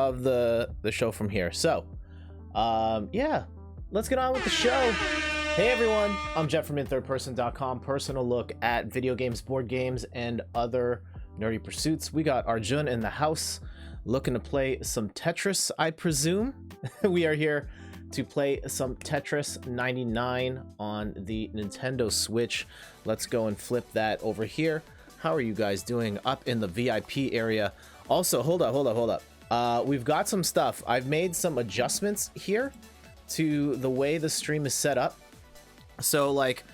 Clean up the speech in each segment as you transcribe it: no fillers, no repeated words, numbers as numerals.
of the show from here. So yeah, let's get on with the show. Hey everyone, I'm Jeff from inthirdperson.com. Personal look at video games, board games, and other nerdy pursuits. We got Arjun in the house looking to play some Tetris, I presume. We are here to play some Tetris 99 on the Nintendo Switch. Let's go and flip that over here. How are you guys doing up in the VIP area? Also, hold up. We've got some stuff. I've made some adjustments here to the way the stream is set up. So like,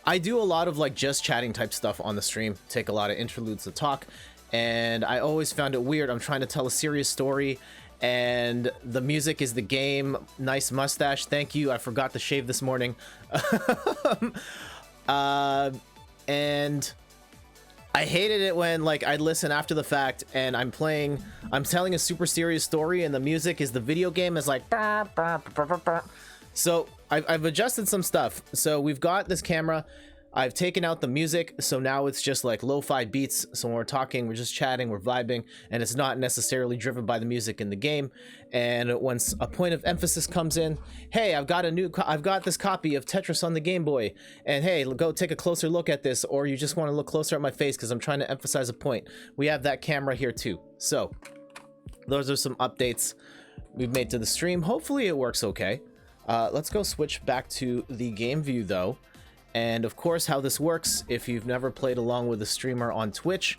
I do a lot of like just chatting type stuff on the stream, take a lot of interludes to talk, and I always found it weird. I'm trying to tell a serious story and the music is the game. Nice mustache, thank you. I forgot to shave this morning. And I hated it when like I'd listen after the fact and I'm telling a super serious story and the music is the video game is like so I've adjusted some stuff. So we've got this camera, I've taken out the music, so now it's just like lo-fi beats. So when we're talking, we're just chatting, we're vibing, and it's not necessarily driven by the music in the game. And once a point of emphasis comes in, hey, I've got this copy of Tetris on the Game Boy, and hey, go take a closer look at this, or you just want to look closer at my face because I'm trying to emphasize a point. We have that camera here too. So those are some updates we've made to the stream. Hopefully it works okay. Let's go switch back to the game view though. And of course, how this works, if you've never played along with a streamer on Twitch,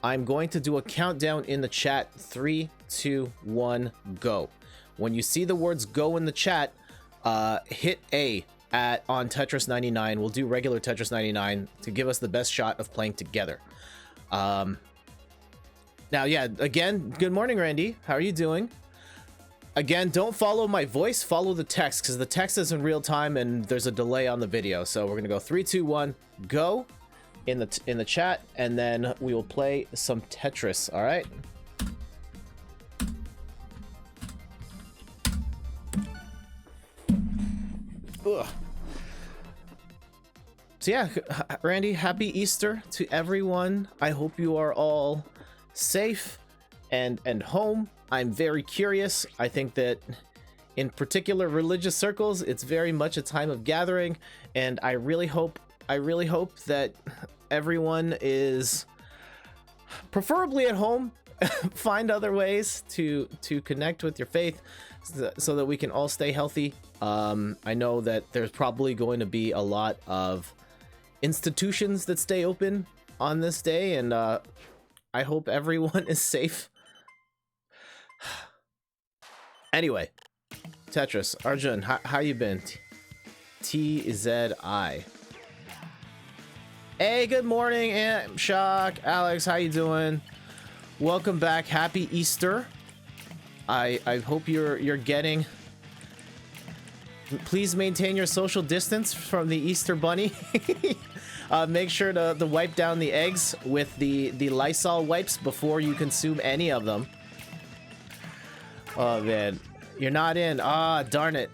I'm going to do a countdown in the chat. 3, 2, 1, go. When you see the words go in the chat, hit A on Tetris 99. We'll do regular Tetris 99 to give us the best shot of playing together. Now, yeah, again, good morning, Randy. How are you doing? Again, don't follow my voice, follow the text, because the text is in real time and there's a delay on the video. So we're gonna go 3, 2, 1, go in the chat, and then we will play some Tetris. All right. Ugh. So yeah, Randy, happy Easter to everyone. I hope you are all safe and home. I'm very curious. I think that in particular religious circles, it's very much a time of gathering, and I really hope that everyone is preferably at home. Find other ways to connect with your faith so that we can all stay healthy. I know that there's probably going to be a lot of institutions that stay open on this day, and I hope everyone is safe. Anyway, Tetris, Arjun, how you been? TZI. Hey, good morning, Aunt Shock. Alex, how you doing? Welcome back. Happy Easter. I hope you're getting. Please maintain your social distance from the Easter Bunny. Make sure to wipe down the eggs with the Lysol wipes before you consume any of them. Oh man, you're not in. Ah, darn it.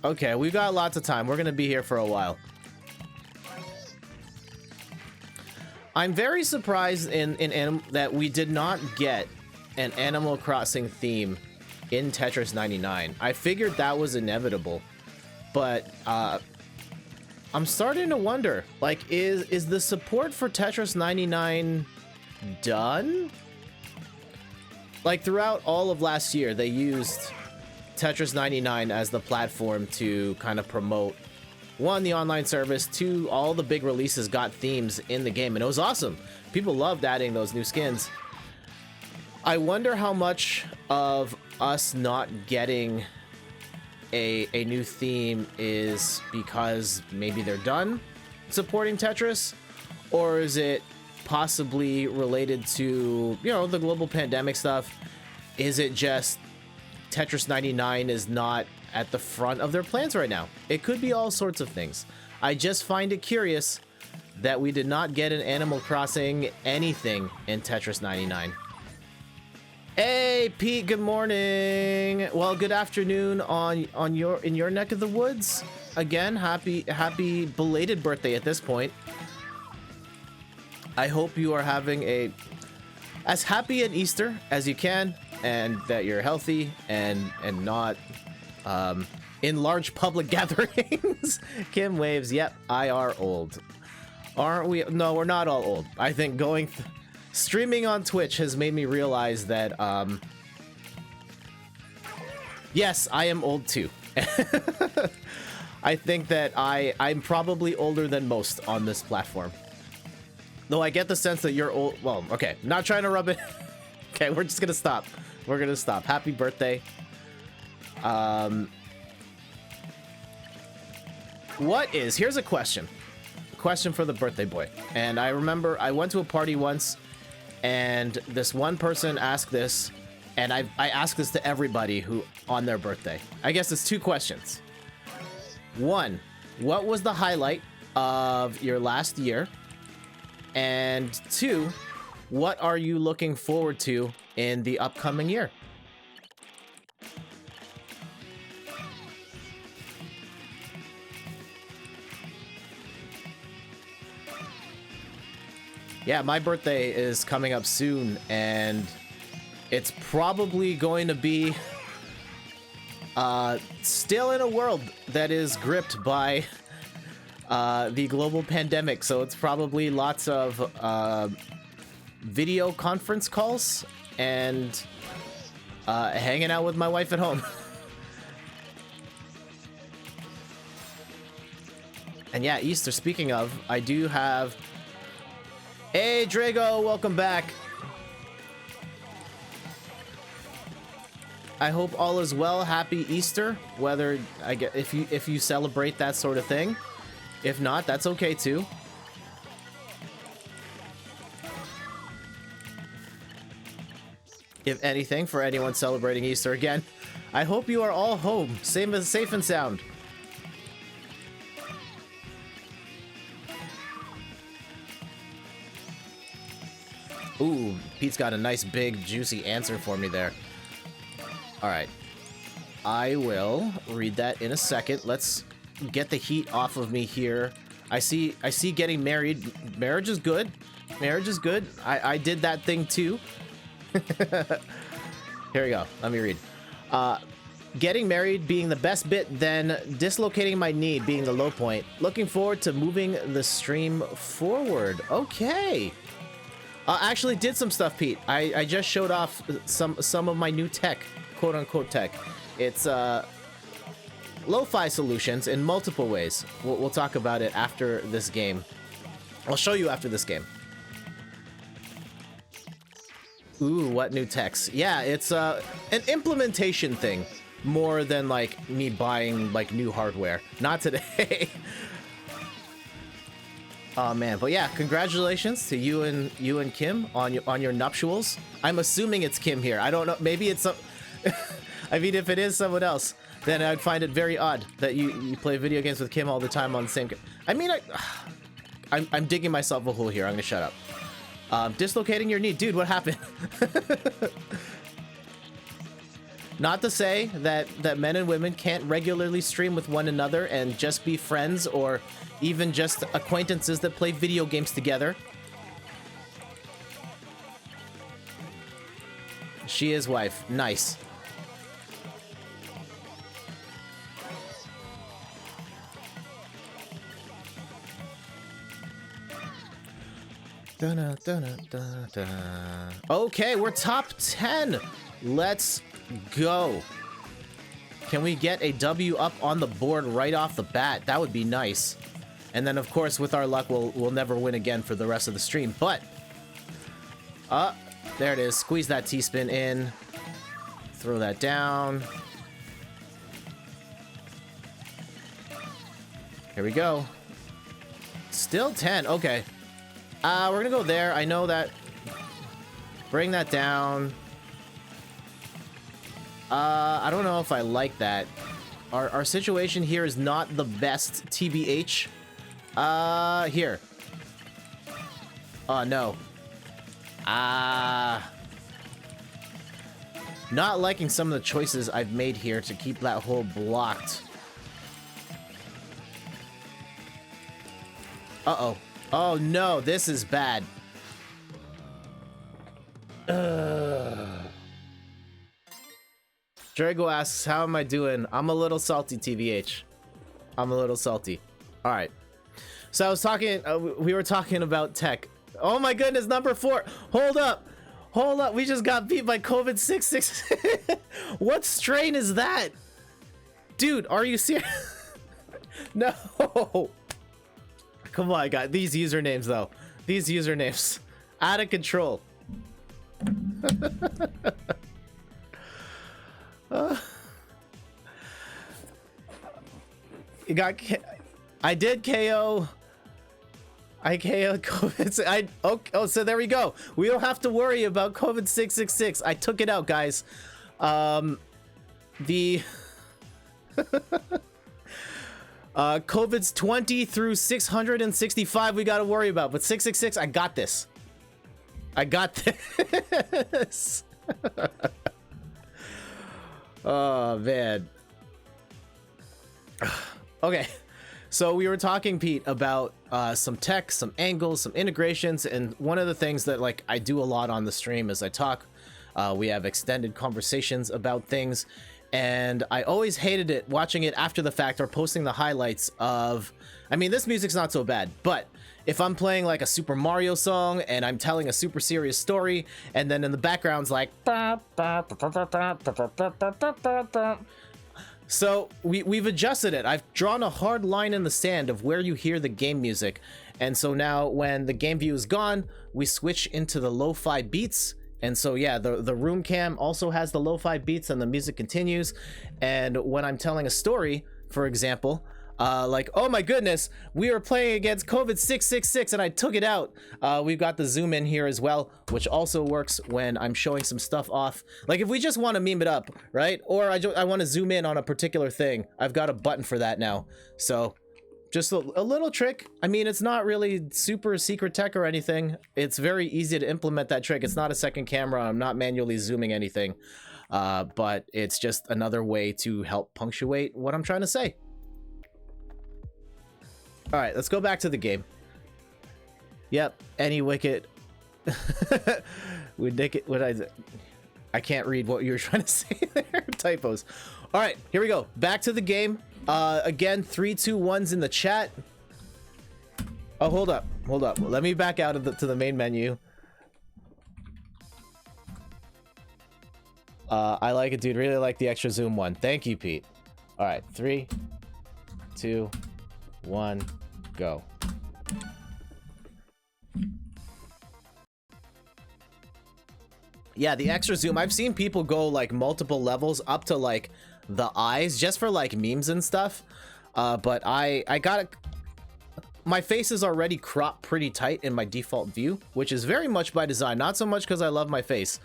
Okay, we've got lots of time. We're gonna be here for a while. I'm very surprised in that we did not get an Animal Crossing theme in Tetris 99. I figured that was inevitable, but I'm starting to wonder, like, is the support for Tetris 99 done? Like throughout all of last year, they used Tetris 99 as the platform to kind of promote, one, the online service, two, all the big releases got themes in the game, and it was awesome. People loved adding those new skins. I wonder how much of us not getting a new theme is because maybe they're done supporting Tetris, or is it possibly related to, you know, the global pandemic stuff? Is it just Tetris 99 is not at the front of their plans right now? It could be all sorts of things. I just find it curious that we did not get an Animal Crossing anything in Tetris 99. Hey Pete, good morning. Well, good afternoon in your neck of the woods. Again, happy belated birthday at this point. I hope you are having as happy an Easter as you can. and that you're healthy and not in large public gatherings. Kim waves. Yep, I are old. Aren't we? No, we're not all old. I think streaming on Twitch has made me realize that yes, I am old too. I think that I'm probably older than most on this platform. Though I get the sense that you're old. Well, okay, not trying to rub it. Okay, we're just gonna stop. We're gonna stop. Happy birthday. Here's a question. Question for the birthday boy. And I remember I went to a party once and this one person asked this, and I asked this to everybody who on their birthday. I guess it's two questions. One, what was the highlight of your last year? And two, what are you looking forward to in the upcoming year? Yeah, my birthday is coming up soon, and it's probably going to be still in a world that is gripped by the global pandemic, so it's probably lots of video conference calls and hanging out with my wife at home. And yeah, Easter, speaking of, I do have... Hey, Drago, welcome back. I hope all is well. Happy Easter. Whether if you celebrate that sort of thing. If not, that's okay too. If anything, for anyone celebrating Easter again, I hope you are all home, safe and sound. Ooh, Pete's got a nice big juicy answer for me there. All right, I will read that in a second. Let's get the heat off of me here. I see getting married. Marriage is good. Marriage is good. I did that thing too. Here we go. Let me read. Getting married being the best bit, then dislocating my knee being the low point. Looking forward to moving the stream forward. Okay. Actually did some stuff, Pete. I just showed off some of my new tech, quote unquote tech. It's lo-fi solutions in multiple ways. We'll talk about it after this game. I'll show you after this game. Ooh, what new techs? Yeah, it's an implementation thing more than like me buying like new hardware. Not today. Oh man, but yeah, congratulations to you and Kim on your nuptials. I'm assuming it's Kim here. I don't know. Maybe it's some. I mean, if it is someone else, then I'd find it very odd that you play video games with Kim all the time on the same. I mean, I'm digging myself a hole here. I'm gonna shut up. Dislocating your knee, dude. What happened? Not to say that men and women can't regularly stream with one another and just be friends or even just acquaintances that play video games together. She is wife. Nice. Dun, dun, dun, dun. Okay, we're top 10. Let's go. Can we get a W up on the board right off the bat? That would be nice. And then, of course, with our luck, we'll never win again for the rest of the stream. But, there it is. Squeeze that T-spin in. Throw that down. Here we go. Still 10. Okay. We're gonna go there. I know that. Bring that down. I don't know if I like that. Our situation here is not the best, TBH. Here. Oh, no. Not liking some of the choices I've made here to keep that hole blocked. Uh-oh. Oh, no, this is bad. Drago asks, how am I doing? I'm a little salty, TVH. I'm a little salty. All right. So I was talking, we were talking about tech. Oh my goodness, number 4. Hold up. Hold up. We just got beat by COVID 666. What strain is that? Dude, are you serious? No. Come on, guys. These usernames, though. These usernames. Out of control. You got... I did KO... I KO'd COVID. Oh, so there we go. We don't have to worry about COVID 666. I took it out, guys. The COVID's 20 through 665 we got to worry about, but 666, I got this. I got this. Oh man. Okay. So we were talking, Pete, about some tech, some angles, some integrations, and one of the things that like I do a lot on the stream is I talk. We have extended conversations about things, and I always hated it watching it after the fact or posting the highlights of. I mean, this music's not so bad, but if I'm playing like a Super Mario song and I'm telling a super serious story, and then in the background's like. So we've adjusted it. I've drawn a hard line in the sand of where you hear the game music. And so now when the game view is gone, we switch into the lo-fi beats. And so yeah, the room cam also has the lo-fi beats and the music continues. And when I'm telling a story, for example, like, oh my goodness, we were playing against COVID 666 and I took it out. We've got the zoom in here as well, which also works when I'm showing some stuff off. Like if we just want to meme it up, right? Or I want to zoom in on a particular thing. I've got a button for that now. So just a little trick. I mean, it's not really super secret tech or anything. It's very easy to implement that trick. It's not a second camera. I'm not manually zooming anything. But it's just another way to help punctuate what I'm trying to say. All right, let's go back to the game. Yep, any wicket. I can't read what you were trying to say there. Typos. All right, here we go. Back to the game. Again, 3, 2, 1's in the chat. Oh, hold up. Let me back out of to the main menu. I like it, dude. Really like the extra zoom one. Thank you, Pete. All right, 3, 2, 1, go. Yeah, the extra zoom. I've seen people go like multiple levels up to like the eyes just for like memes and stuff. But I got it. My face is already cropped pretty tight in my default view, which is very much by design. Not so much because I love my face,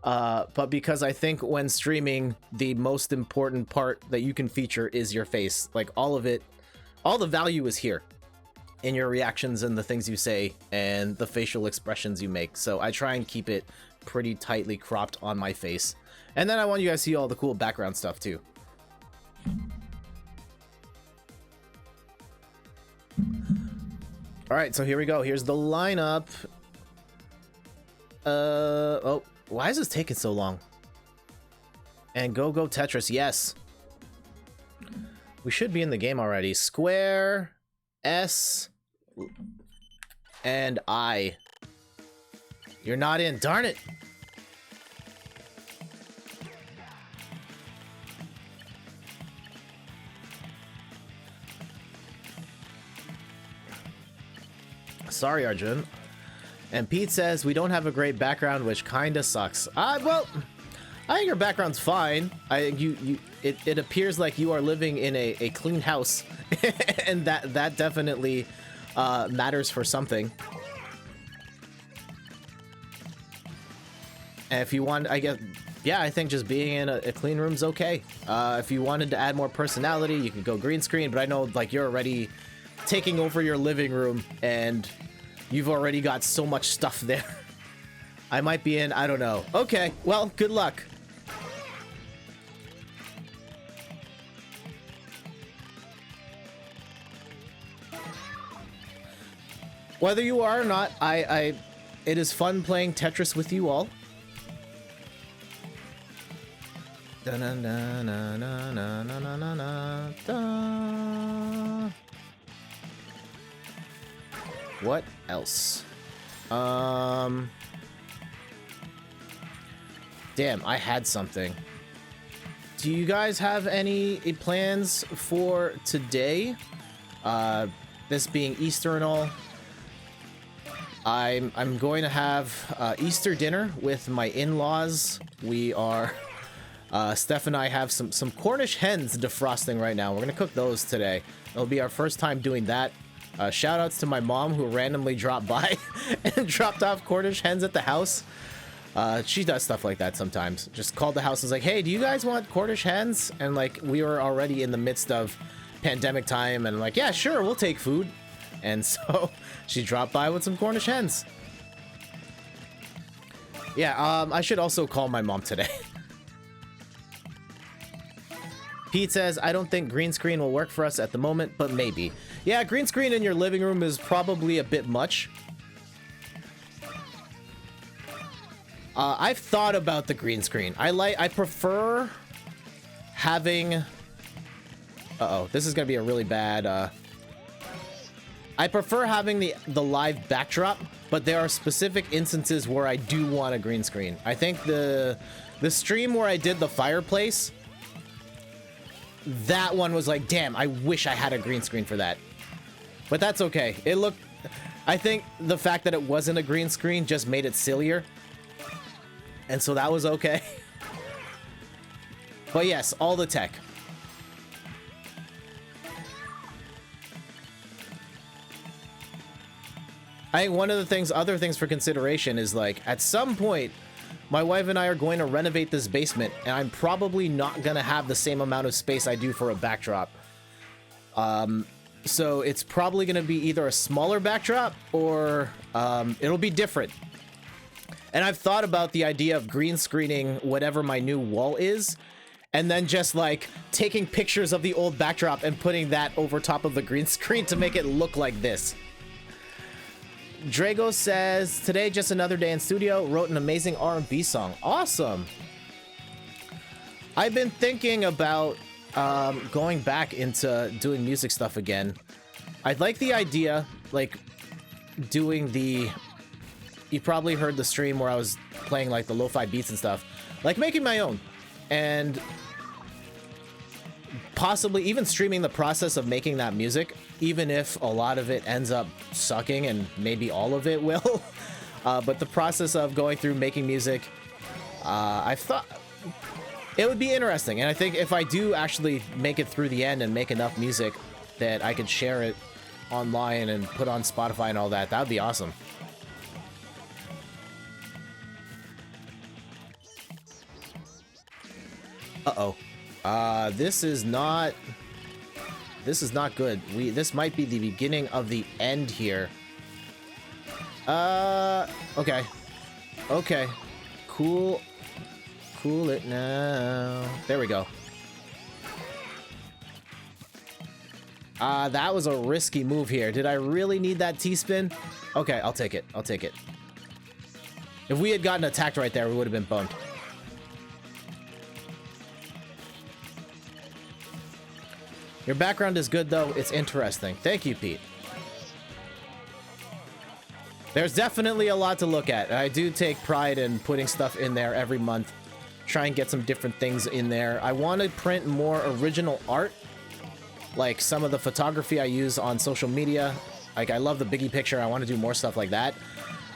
but because I think when streaming, the most important part that you can feature is your face. Like all of it, all the value is here in your reactions and the things you say and the facial expressions you make. So I try and keep it pretty tightly cropped on my face. And then I want you guys to see all the cool background stuff too. All right, so here we go. Here's the lineup. Oh, why is this taking so long? And go Tetris, yes. We should be in the game already. Square, S, and I. You're not in, darn it. Sorry, Arjun. And Pete says we don't have a great background, which kinda sucks. Well, I think your background's fine. I think it appears like you are living in a clean house, and that definitely matters for something. And if you want, I guess, yeah, I think just being in a clean room's okay. If you wanted to add more personality, you could go green screen, but I know like you're already taking over your living room and you've already got so much stuff there. I might be in, I don't know. Okay, well, good luck. Whether you are or not, it is fun playing Tetris with you all. Da-na-na-na-na-na-na-na-na-na-na. What else? Damn, I had something. Do you guys have any plans for today? This being Easter and all. I'm going to have Easter dinner with my in-laws. We are Steph and I have some Cornish hens defrosting right now. We're gonna cook those today. It'll be our first time doing that. Shout outs to my mom who randomly dropped by and dropped off Cornish hens at the house. She does stuff like that sometimes. Just called the house and was like, hey, do you guys want Cornish hens? And like, we were already in the midst of pandemic time, and I'm like, yeah, sure, we'll take food. And so she dropped by with some Cornish hens. Yeah, I should also call my mom today. Pete says, I don't think green screen will work for us at the moment, but maybe. Yeah, green screen in your living room is probably a bit much. I've thought about the green screen. I prefer having... Uh-oh, this is gonna be a really bad... I prefer having the live backdrop, but there are specific instances where I do want a green screen. I think the stream where I did the fireplace, that one was like, damn, I wish I had a green screen for that. But that's okay. It looked... I think the fact that it wasn't a green screen just made it sillier. And so that was okay. But yes, all the tech. I think one of the other things for consideration is like, at some point, my wife and I are going to renovate this basement, and I'm probably not going to have the same amount of space I do for a backdrop. So it's probably going to be either a smaller backdrop or it'll be different. And I've thought about the idea of green screening whatever my new wall is, and then just like taking pictures of the old backdrop and putting that over top of the green screen to make it look like this. Drago says, today just another day in studio, wrote an amazing R&B song. Awesome. I've been thinking about going back into doing music stuff again. I'd like the idea, like doing the... You probably heard the stream where I was playing like the lo-fi beats and stuff. Like making my own. And possibly even streaming the process of making that music, even if a lot of it ends up sucking, and maybe all of it will. But the process of going through making music, I thought it would be interesting. And I think if I do actually make it through the end and make enough music that I could share it online and put on Spotify and all that, that would be awesome. Uh-oh. This is not good. This might be the beginning of the end here. Okay. Okay. Cool it now. There we go. That was a risky move here. Did I really need that T-spin? Okay, I'll take it. I'll take it. If we had gotten attacked right there, we would have been bummed. Your background is good, though. It's interesting. Thank you, Pete. There's definitely a lot to look at. I do take pride in putting stuff in there every month. Try and get some different things in there. I want to print more original art. Like some of the photography I use on social media. Like, I love the Biggie picture. I want to do more stuff like that.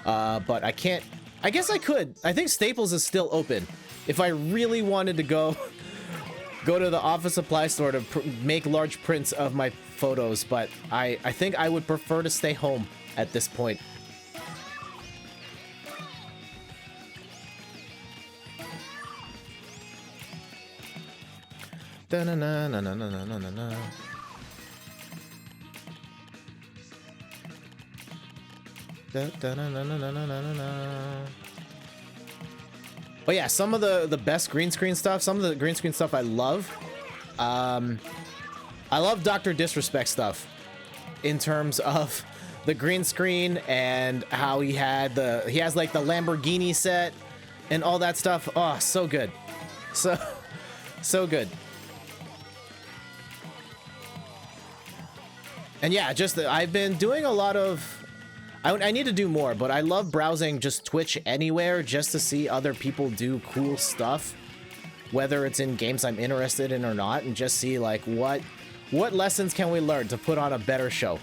But I can't... I guess I could. I think Staples is still open. If I really wanted to go to the office supply store to make large prints of my photos, but I think I would prefer to stay home at this point. Da-na-na-na-na-na-na-na-na. Da-da-na-na-na-na-na-na. But yeah, some of the best green screen stuff, some of the green screen stuff I love. I love Dr. Disrespect stuff in terms of the green screen and how he has like the Lamborghini set and all that stuff. Oh, so good. So So good. And yeah, just I've been doing a lot of... I need to do more, but I love browsing just Twitch anywhere just to see other people do cool stuff, whether it's in games I'm interested in or not, and just see like what lessons can we learn to put on a better show.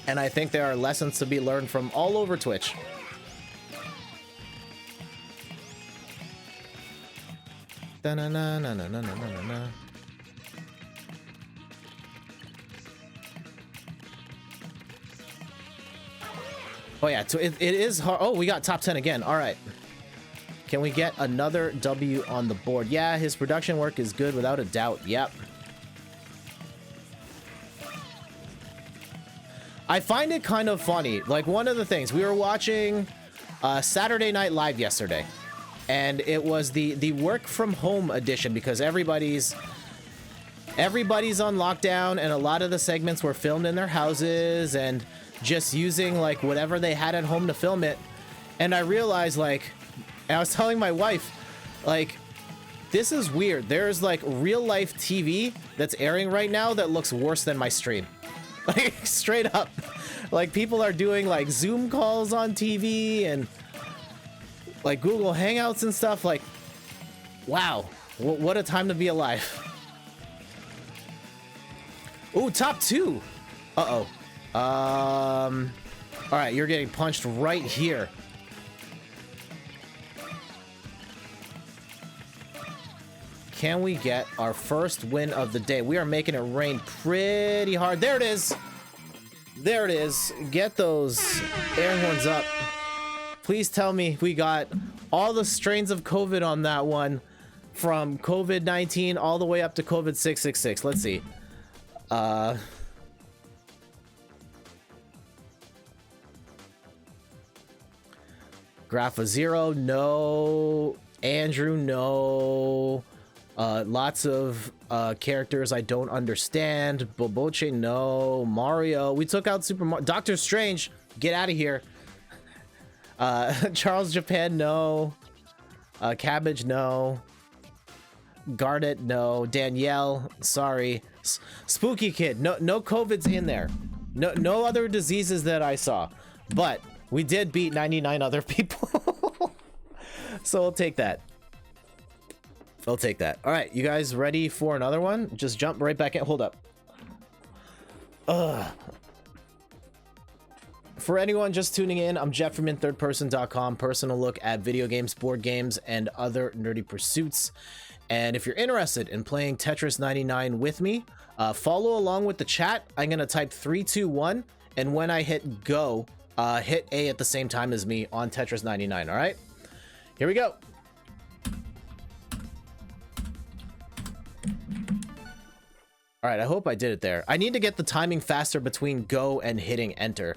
And I think there are lessons to be learned from all over Twitch. Da-na-na-na-na-na-na-na-na. Oh yeah, so it is hard. Oh, we got top 10 again. All right. Can we get another W on the board? Yeah, his production work is good without a doubt. Yep. I find it kind of funny. Like, one of the things, we were watching Saturday Night Live yesterday, and it was the work from home edition because everybody's on lockdown, and a lot of the segments were filmed in their houses and just using like whatever they had at home to film it. And I realized, like, I was telling my wife, like, this is weird. There's like real life TV that's airing right now that looks worse than my stream. Like, straight up. Like, people are doing like Zoom calls on TV and like Google Hangouts and stuff. Like, wow, what a time to be alive. Ooh, top 2. Uh-oh. All right, you're getting punched right here. Can we get our first win of the day? We are making it rain pretty hard. There it is. There it is. Get those air horns up. Please tell me we got all the strains of COVID on that one, from COVID-19 all the way up to COVID-666. Let's see. Grapha 0, no. Andrew, no. Lots of characters I don't understand. Boboche, no. Mario, we took out Super Mario. Doctor Strange, get out of here. Charles Japan, no. Cabbage, no. Garnet, no. Danielle, sorry. Spooky Kid, no COVID's in there. No other diseases that I saw. But we did beat 99 other people. So I'll take that. I'll take that. All right, you guys ready for another one? Just jump right back in. Hold up. For anyone just tuning in, I'm Jeff from inthirdperson.com. Personal look at video games, board games, and other nerdy pursuits. And if you're interested in playing Tetris 99 with me, follow along with the chat. I'm going to type 3, 2, 1. And when I hit go, hit A at the same time as me on Tetris 99. All right, here we go. All right, I hope I did it there. I need to get the timing faster between go and hitting enter.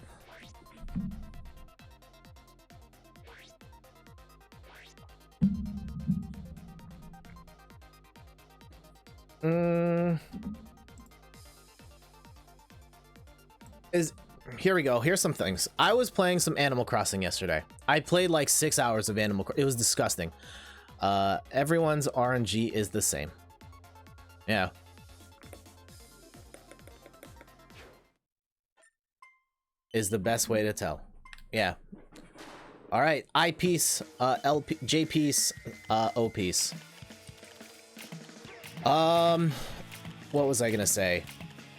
Here we go. Here's some things. I was playing some Animal Crossing yesterday. I played like 6 hours of Animal Crossing. It was disgusting. Everyone's RNG is the same. Yeah. Is the best way to tell. Yeah. All right. I piece, L J piece, O piece. What was I gonna say?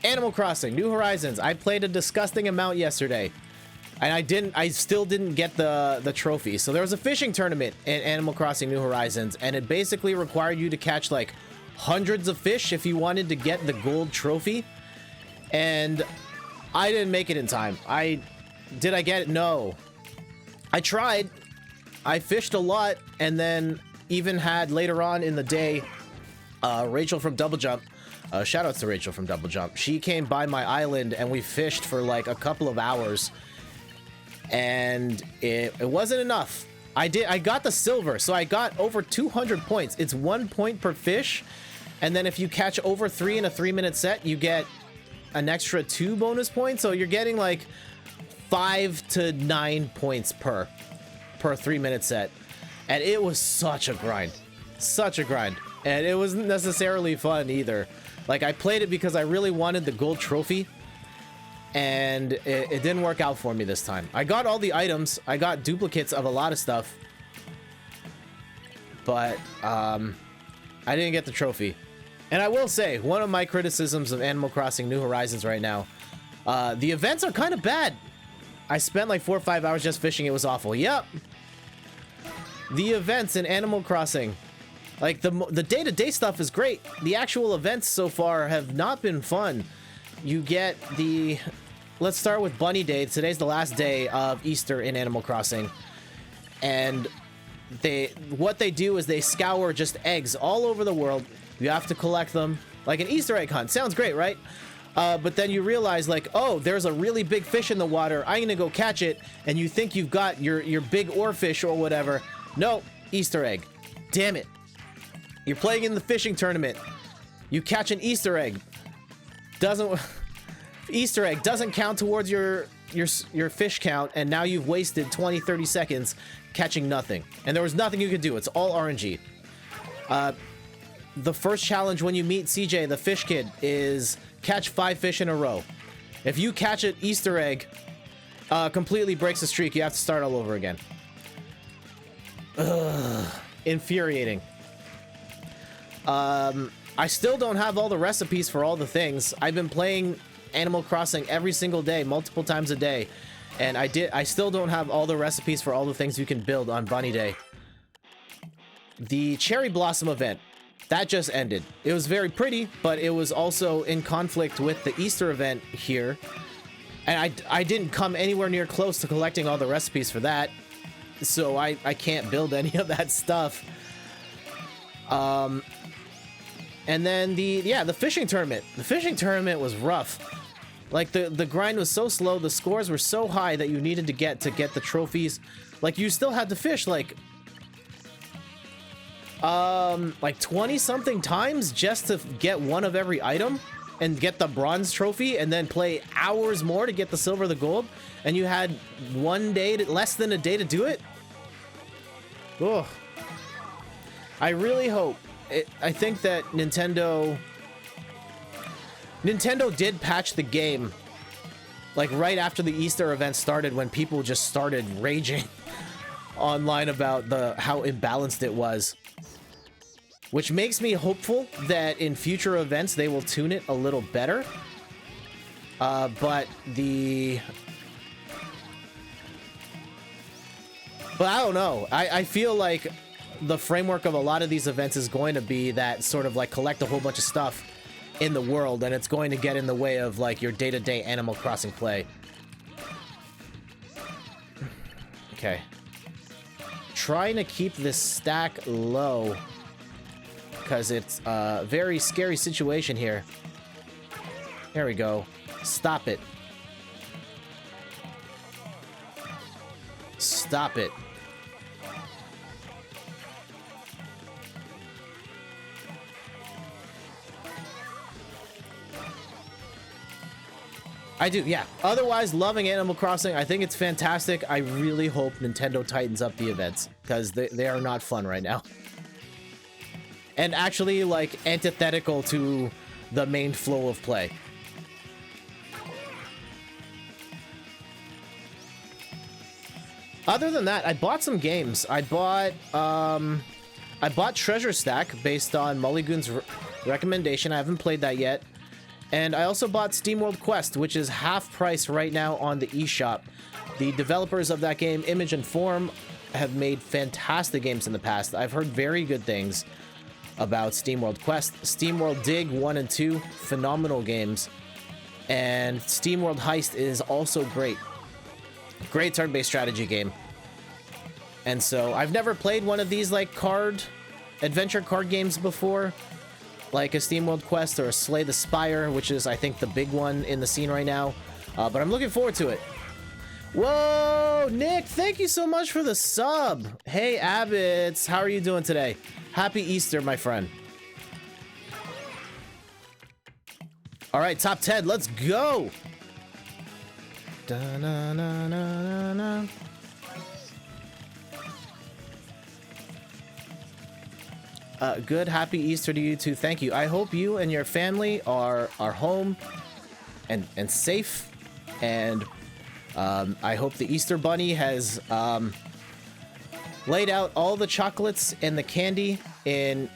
Animal Crossing New Horizons. I played a disgusting amount yesterday, and I still didn't get the trophy. So there was a fishing tournament in Animal Crossing New Horizons, and it basically required you to catch like hundreds of fish if you wanted to get the gold trophy. And I didn't make it in time. Did I get it? No. I tried. I fished a lot, and then even had later on in the day, Rachel from Double Jump. Shoutouts to Rachel from Double Jump. She came by my island and we fished for like a couple of hours, and it wasn't enough. I got the silver, so I got over 200 points. It's 1 point per fish, and then if you catch over 3 in a 3-minute set, you get an extra 2 bonus points. So you're getting like 5 to 9 points per 3-minute set, and it was such a grind. Such a grind. and it wasn't necessarily fun either. Like, I played it because I really wanted the gold trophy, and it didn't work out for me this time. I got all the items. I got duplicates of a lot of stuff, but I didn't get the trophy. And I will say, one of my criticisms of Animal Crossing New Horizons right now, the events are kind of bad. I spent like 4 or 5 hours just fishing. It was awful. Yep. The events in Animal Crossing, like the day-to-day stuff is great. The actual events so far have not been fun. You get the... Let's start with Bunny Day. Today's the last day of Easter in Animal Crossing. And what they do is they scour just eggs all over the world. You have to collect them. Like an Easter egg hunt. Sounds great, right? But then you realize, like, oh, there's a really big fish in the water. I'm gonna go catch it. And you think you've got your big oarfish or whatever. No, Easter egg. Damn it. You're playing in the fishing tournament. You catch an Easter egg. Easter egg doesn't count towards your fish count, and now you've wasted 20-30 seconds catching nothing. And there was nothing you could do. It's all RNG. The first challenge when you meet CJ, the fish kid, is catch 5 fish in a row. If you catch an Easter egg, completely breaks the streak. You have to start all over again. Ugh, infuriating. I still don't have all the recipes for all the things. I've been playing Animal Crossing every single day, multiple times a day, and I still don't have all the recipes for all the things you can build on Bunny Day. The Cherry Blossom event, that just ended. It was very pretty, but it was also in conflict with the Easter event here, and I didn't come anywhere near close to collecting all the recipes for that, so I can't build any of that stuff. And then the fishing tournament. The fishing tournament was rough. Like, the grind was so slow, the scores were so high that you needed to get the trophies. Like, you still had to fish, like 20-something times just to get one of every item and get the bronze trophy, and then play hours more to get the silver, the gold, and you had less than a day to do it? Ugh. I really hope... I think that Nintendo did patch the game, like, right after the Easter event started, when people just started raging online about how imbalanced it was. Which makes me hopeful that in future events they will tune it a little better. But I don't know. I feel like the framework of a lot of these events is going to be that sort of like collect a whole bunch of stuff in the world, and it's going to get in the way of like your day-to-day Animal Crossing play. Okay. Trying to keep this stack low, because it's a very scary situation here. There we go. Stop it. Stop it. I do, yeah. Otherwise, loving Animal Crossing. I think it's fantastic. I really hope Nintendo tightens up the events, because they are not fun right now. And actually, like, antithetical to the main flow of play. Other than that, I bought some games. I bought Treasure Stack based on Mulligan's recommendation. I haven't played that yet. And I also bought SteamWorld Quest, which is half price right now on the eShop. The developers of that game, Image and Form, have made fantastic games in the past. I've heard very good things about SteamWorld Quest. SteamWorld Dig 1 and 2, phenomenal games. And SteamWorld Heist is also great. Great turn-based strategy game. And so I've never played one of these like adventure card games before, like a SteamWorld Quest or a Slay the Spire, which is, I think, the big one in the scene right now. But I'm looking forward to it. Whoa, Nick, thank you so much for the sub. Hey, Abbots, how are you doing today? Happy Easter, my friend. All right, top 10, let's go. Good, happy Easter to you too. Thank you. I hope you and your family are home and safe. And I hope the Easter Bunny has laid out all the chocolates and the candy in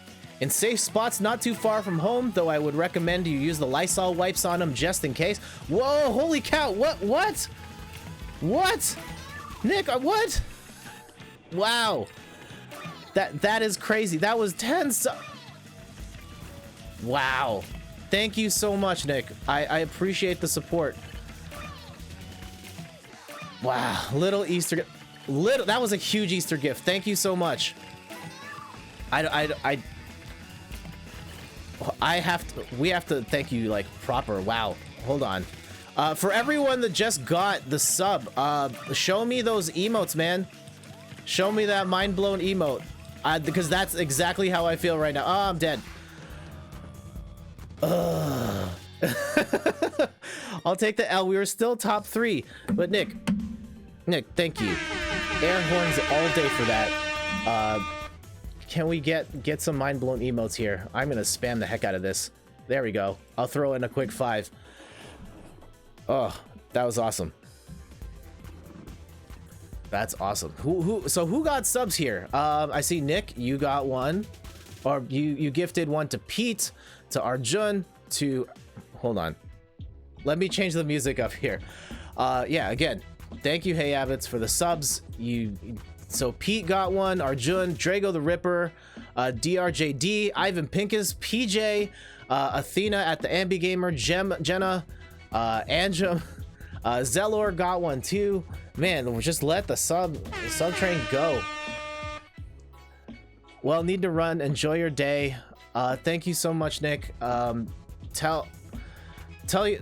safe spots not too far from home, though I would recommend you use the Lysol wipes on them just in case. Whoa, holy cow, what? Nick, what? Wow. That is crazy. That was 10 Wow. Thank you so much, Nick. I appreciate the support. Wow, little Easter that was a huge Easter gift. Thank you so much. We have to thank you like proper. Wow. Hold on. For everyone that just got the sub, show me those emotes, man. Show me that mind blown emote. Because that's exactly how I feel right now. Oh, I'm dead. I'll take the L. We were still top 3, but Nick, thank you. Air horns all day for that. Can we get some mind blown emotes here? I'm gonna spam the heck out of this. There we go. I'll throw in a quick 5. Oh, that was awesome. That's awesome. Who got subs here? I see Nick, you got one, or you gifted one to Pete, to Arjun, to, hold on. Let me change the music up here. Yeah, again, thank you, Hey Abbots, for the subs. So Pete got one, Arjun, Drago the Ripper, DRJD, Ivan Pincus, PJ, Athena at the Ambi Gamer, Jenna, Anjum, Zelor got one too. Man, just let the sub train go. Well, need to run. Enjoy your day. Thank you so much, Nick. Tell you,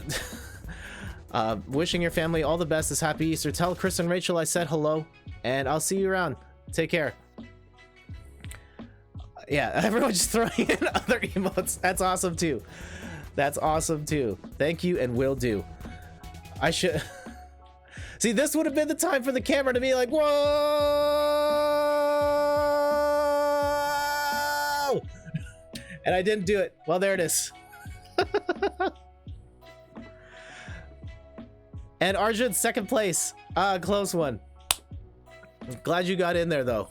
wishing your family all the best this happy Easter. Tell Chris and Rachel I said hello, and I'll see you around. Take care. Yeah, everyone just throwing in other emotes. That's awesome too. That's awesome too. Thank you, and will do. I should. See, this would have been the time for the camera to be like, whoa! And I didn't do it. Well, there it is. And Arjun, second place. Close one. Glad you got in there, though.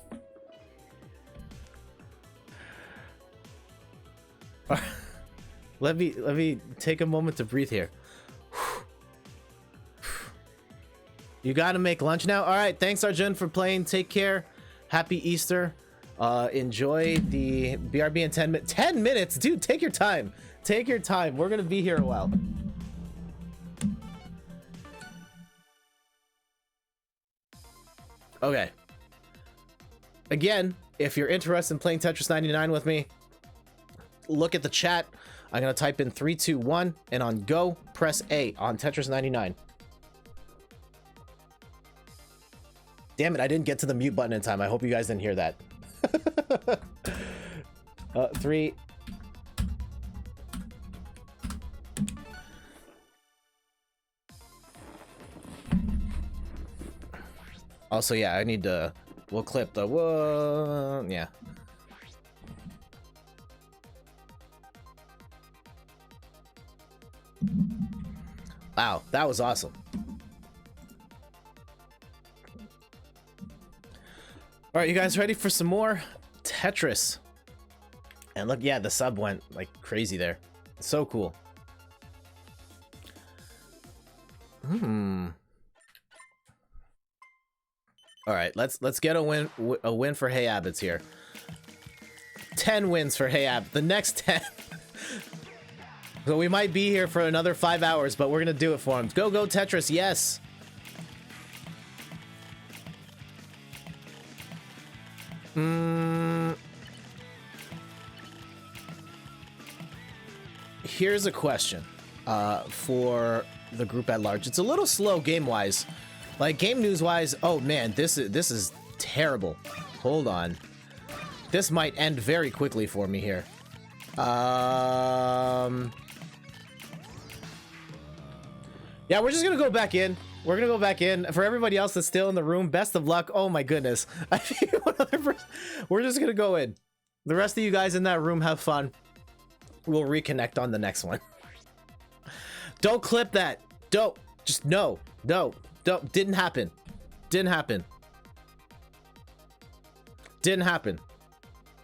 Let me take a moment to breathe here. You gotta make lunch now? Alright, thanks Arjun for playing. Take care. Happy Easter. Enjoy the BRB in 10 minutes. 10 minutes? Dude, take your time. Take your time. We're gonna be here a while. Okay. Again, if you're interested in playing Tetris 99 with me, look at the chat. I'm gonna type in 3, 2, 1, and on go, press A on Tetris 99. Damn it, I didn't get to the mute button in time. I hope you guys didn't hear that. 3. Also, yeah, I need to... We'll clip the... Whoa, yeah. Wow, that was awesome. All right, you guys ready for some more Tetris? And look, yeah, the sub went like crazy there. So cool. All right, let's get a win for Hey Abbots here. 10 wins for Hey Abbott. The next 10. So we might be here for another 5 hours, but we're gonna do it for him. Go Tetris, yes. Here's a question for the group at large. It's a little slow game-wise. Like, game news-wise, oh man, this is terrible. Hold on. This might end very quickly for me here. Yeah, we're just gonna go back in. We're gonna go back in. For everybody else that's still in the room, best of luck. Oh my goodness. We're just gonna go in. The rest of you guys in that room have fun. We'll reconnect on the next one. Don't clip that. Don't. Just no. No. Don't. Didn't happen. Didn't happen. Didn't happen.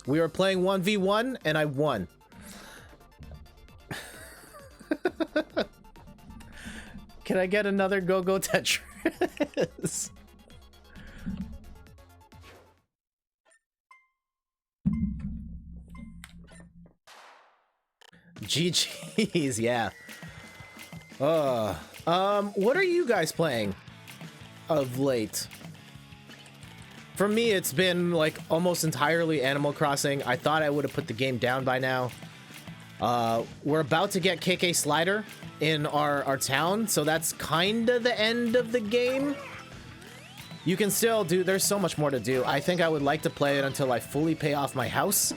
We were playing 1v1 and I won. Can I get another go-go Tetris? GG's, yeah. What are you guys playing of late? For me, it's been like almost entirely Animal Crossing. I thought I would have put the game down by now. We're about to get KK Slider in our town, so that's kind of the end of the game. You can still do, there's so much more to do. I think I would like to play it until I fully pay off my house.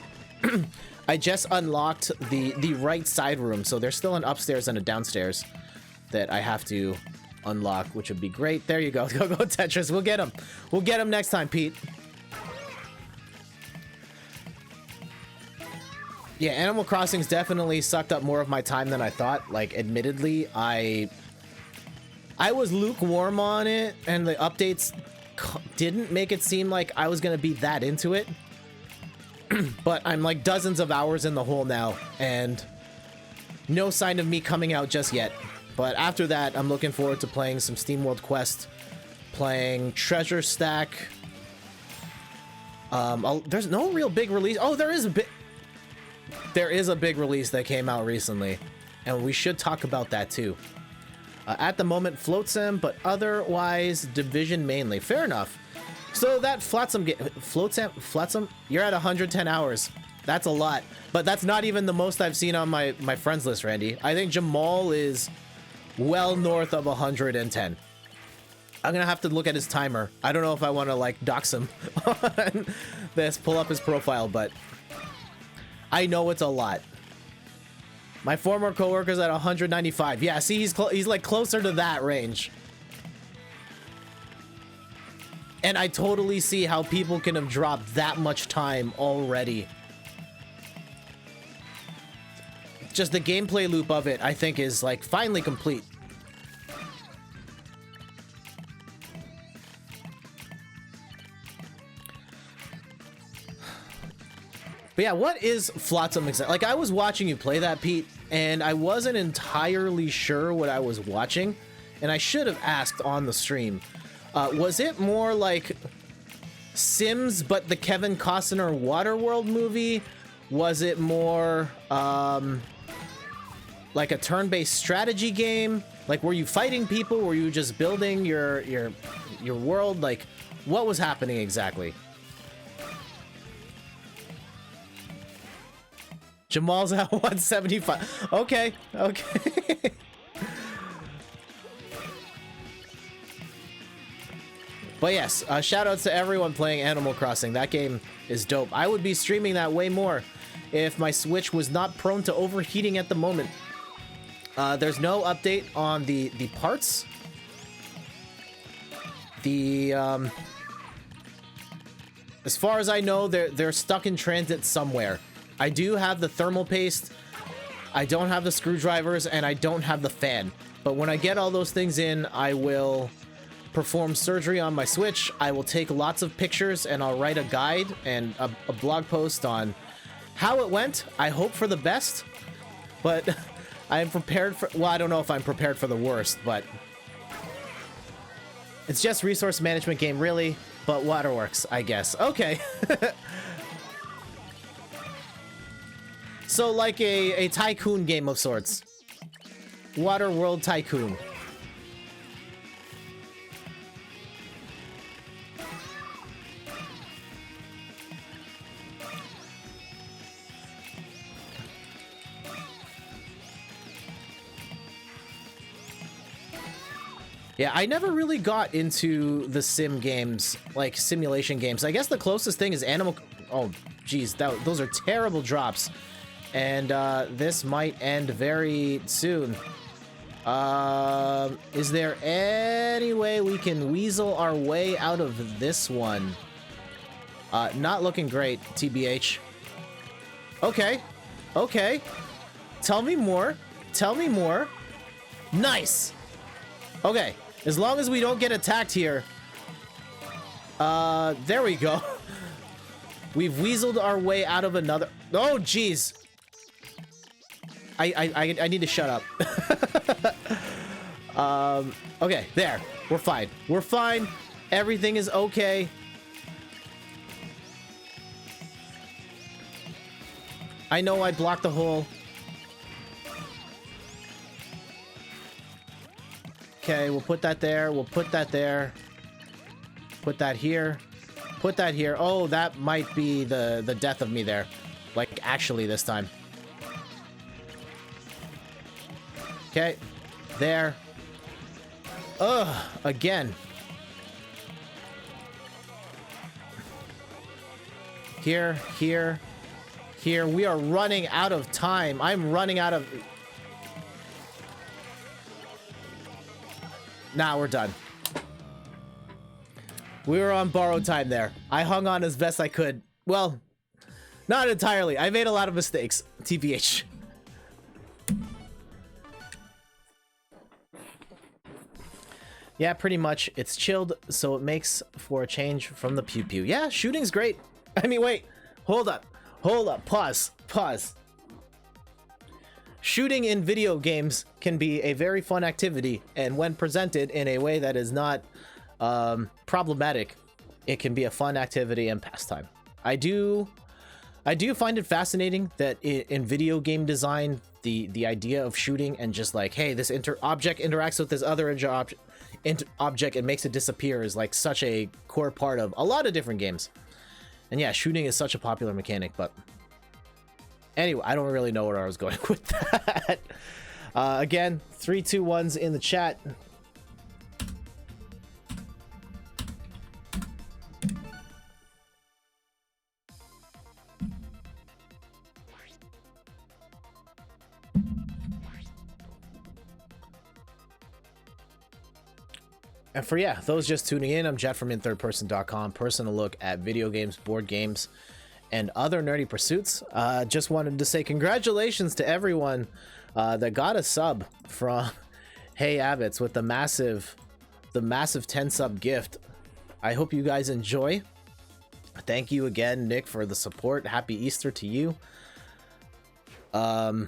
I just unlocked the right side room, so there's still an upstairs and a downstairs that I have to unlock, which would be great. There you go. Go Tetris. We'll get him. We'll get him next time, Pete. Yeah, Animal Crossing's definitely sucked up more of my time than I thought. Like, admittedly, I was lukewarm on it, and the updates didn't make it seem like I was gonna be that into it. But I'm like dozens of hours in the hole now, and no sign of me coming out just yet. But after that, I'm looking forward to playing some SteamWorld Quest, playing Treasure Stack. There's no real big release. Oh, there is a big release that came out recently, and we should talk about that too. At the moment, Float Sim, but otherwise Division mainly. Fair enough. So that Flotsam game, Flotsam, you're at 110 hours. That's a lot, but that's not even the most I've seen on my friends list, Randy. I think Jamal is well north of 110. I'm gonna have to look at his timer. I don't know if I want to like dox him on this, pull up his profile, but I know it's a lot. My former coworker's at 195. Yeah, see, he's like closer to that range. And I totally see how people can have dropped that much time already. Just the gameplay loop of it, I think, is like finally complete. But yeah, what is Flotsam exactly? Like, I was watching you play that, Pete, and I wasn't entirely sure what I was watching, and I should have asked on the stream. Was it more like Sims, but the Kevin Costner Waterworld movie? Was it more like a turn-based strategy game? Like, were you fighting people? Were you just building your world? Like, what was happening exactly? Jamal's at 175. Okay, okay. But yes, shout outs to everyone playing Animal Crossing. That game is dope. I would be streaming that way more if my Switch was not prone to overheating at the moment. There's no update on the parts. As far as I know, they're stuck in transit somewhere. I do have the thermal paste, I don't have the screwdrivers, and I don't have the fan. But when I get all those things in, I will perform surgery on my Switch. I will take lots of pictures, and I'll write a guide and a blog post on how it went. I hope for the best, but I am prepared for, well, I don't know if I'm prepared for the worst, but it's just resource management game, really, but waterworks, I guess. Okay. So like a tycoon game of sorts. Water World Tycoon. Yeah, I never really got into the sim games, like simulation games. I guess the closest thing is Animal... Oh, geez, those are terrible drops. And this might end very soon. Is there any way we can weasel our way out of this one? Not looking great, TBH. Okay. Okay. Tell me more. Tell me more. Nice. Okay. As long as we don't get attacked here. There we go. We've weaseled our way out of another. Oh, jeez. I need to shut up. Okay, there. We're fine. We're fine. Everything is okay. I know I blocked the hole. Okay, we'll put that there. We'll put that there. Put that here. Put that here. Oh, that might be the death of me there. Like, actually this time. Okay. There. Ugh. Again. Here. Here. Here. We are running out of time. I'm running out of... Nah, we're done. We were on borrowed time there. I hung on as best I could. Well, not entirely. I made a lot of mistakes. TBH. Yeah, pretty much. It's chilled, so it makes for a change from the pew pew. Yeah, shooting's great. I mean, wait. Hold up. Hold up. Pause. Pause. Shooting in video games can be a very fun activity, and when presented in a way that is not problematic, it can be a fun activity and pastime. I do find it fascinating that in video game design, the idea of shooting and just like, hey, this object interacts with this other object and makes it disappear is like such a core part of a lot of different games. And yeah, shooting is such a popular mechanic, but anyway, I don't really know where I was going with that. Again, 3, 2, 1's in the chat. And for, yeah, those just tuning in, I'm Jet from inthirdperson.com, personal look at video games, board games, and other nerdy pursuits. Just wanted to say congratulations to everyone that got a sub from Hey Abbots with the massive 10 sub gift. I hope you guys enjoy. Thank you again, Nick, for the support. Happy Easter to you. Yeah,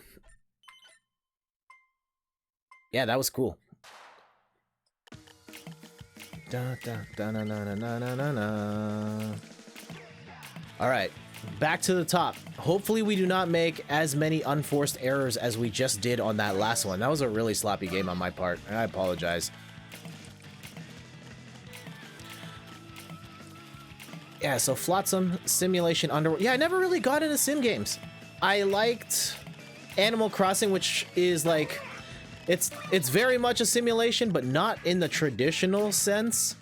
that was cool. All right, back to the top. Hopefully we do not make as many unforced errors as we just did on that last one. That was a really sloppy game on my part, and I apologize. Yeah, so Flotsam, Simulation, Underworld. Yeah, I never really got into sim games. I liked Animal Crossing, which is like... It's very much a simulation, but not in the traditional sense.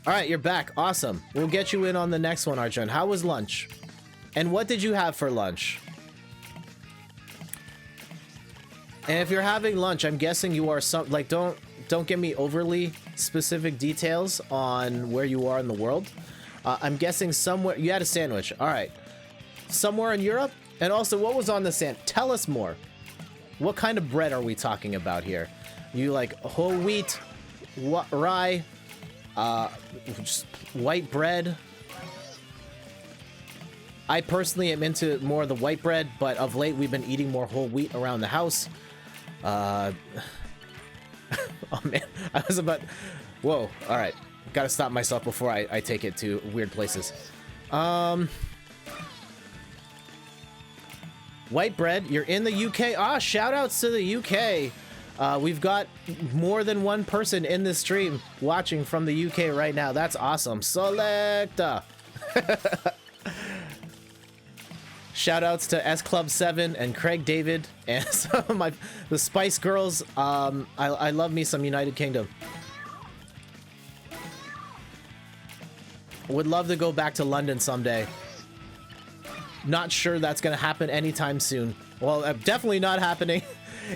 All right, you're back. Awesome. We'll get you in on the next one, Arjun. How was lunch? And what did you have for lunch? And if you're having lunch, I'm guessing you are like, don't give me overly specific details on where you are in the world. I'm guessing somewhere you had a sandwich. All right. Somewhere in Europe? And also, what was on the sandwich? Tell us more. What kind of bread are we talking about here? You like whole wheat, rye, just white bread? I personally am into more of the white bread, but of late we've been eating more whole wheat around the house. Oh man, I was about... Whoa, all right. Gotta stop myself before I take it to weird places. White bread, you're in the UK. Ah, shout outs to the UK. We've got more than one person in this stream watching from the UK right now. That's awesome. Selecta. Shout outs to S Club 7 and Craig David and some of the Spice Girls. I love me some United Kingdom. Would love to go back to London someday. Not sure that's going to happen anytime soon. Well, definitely not happening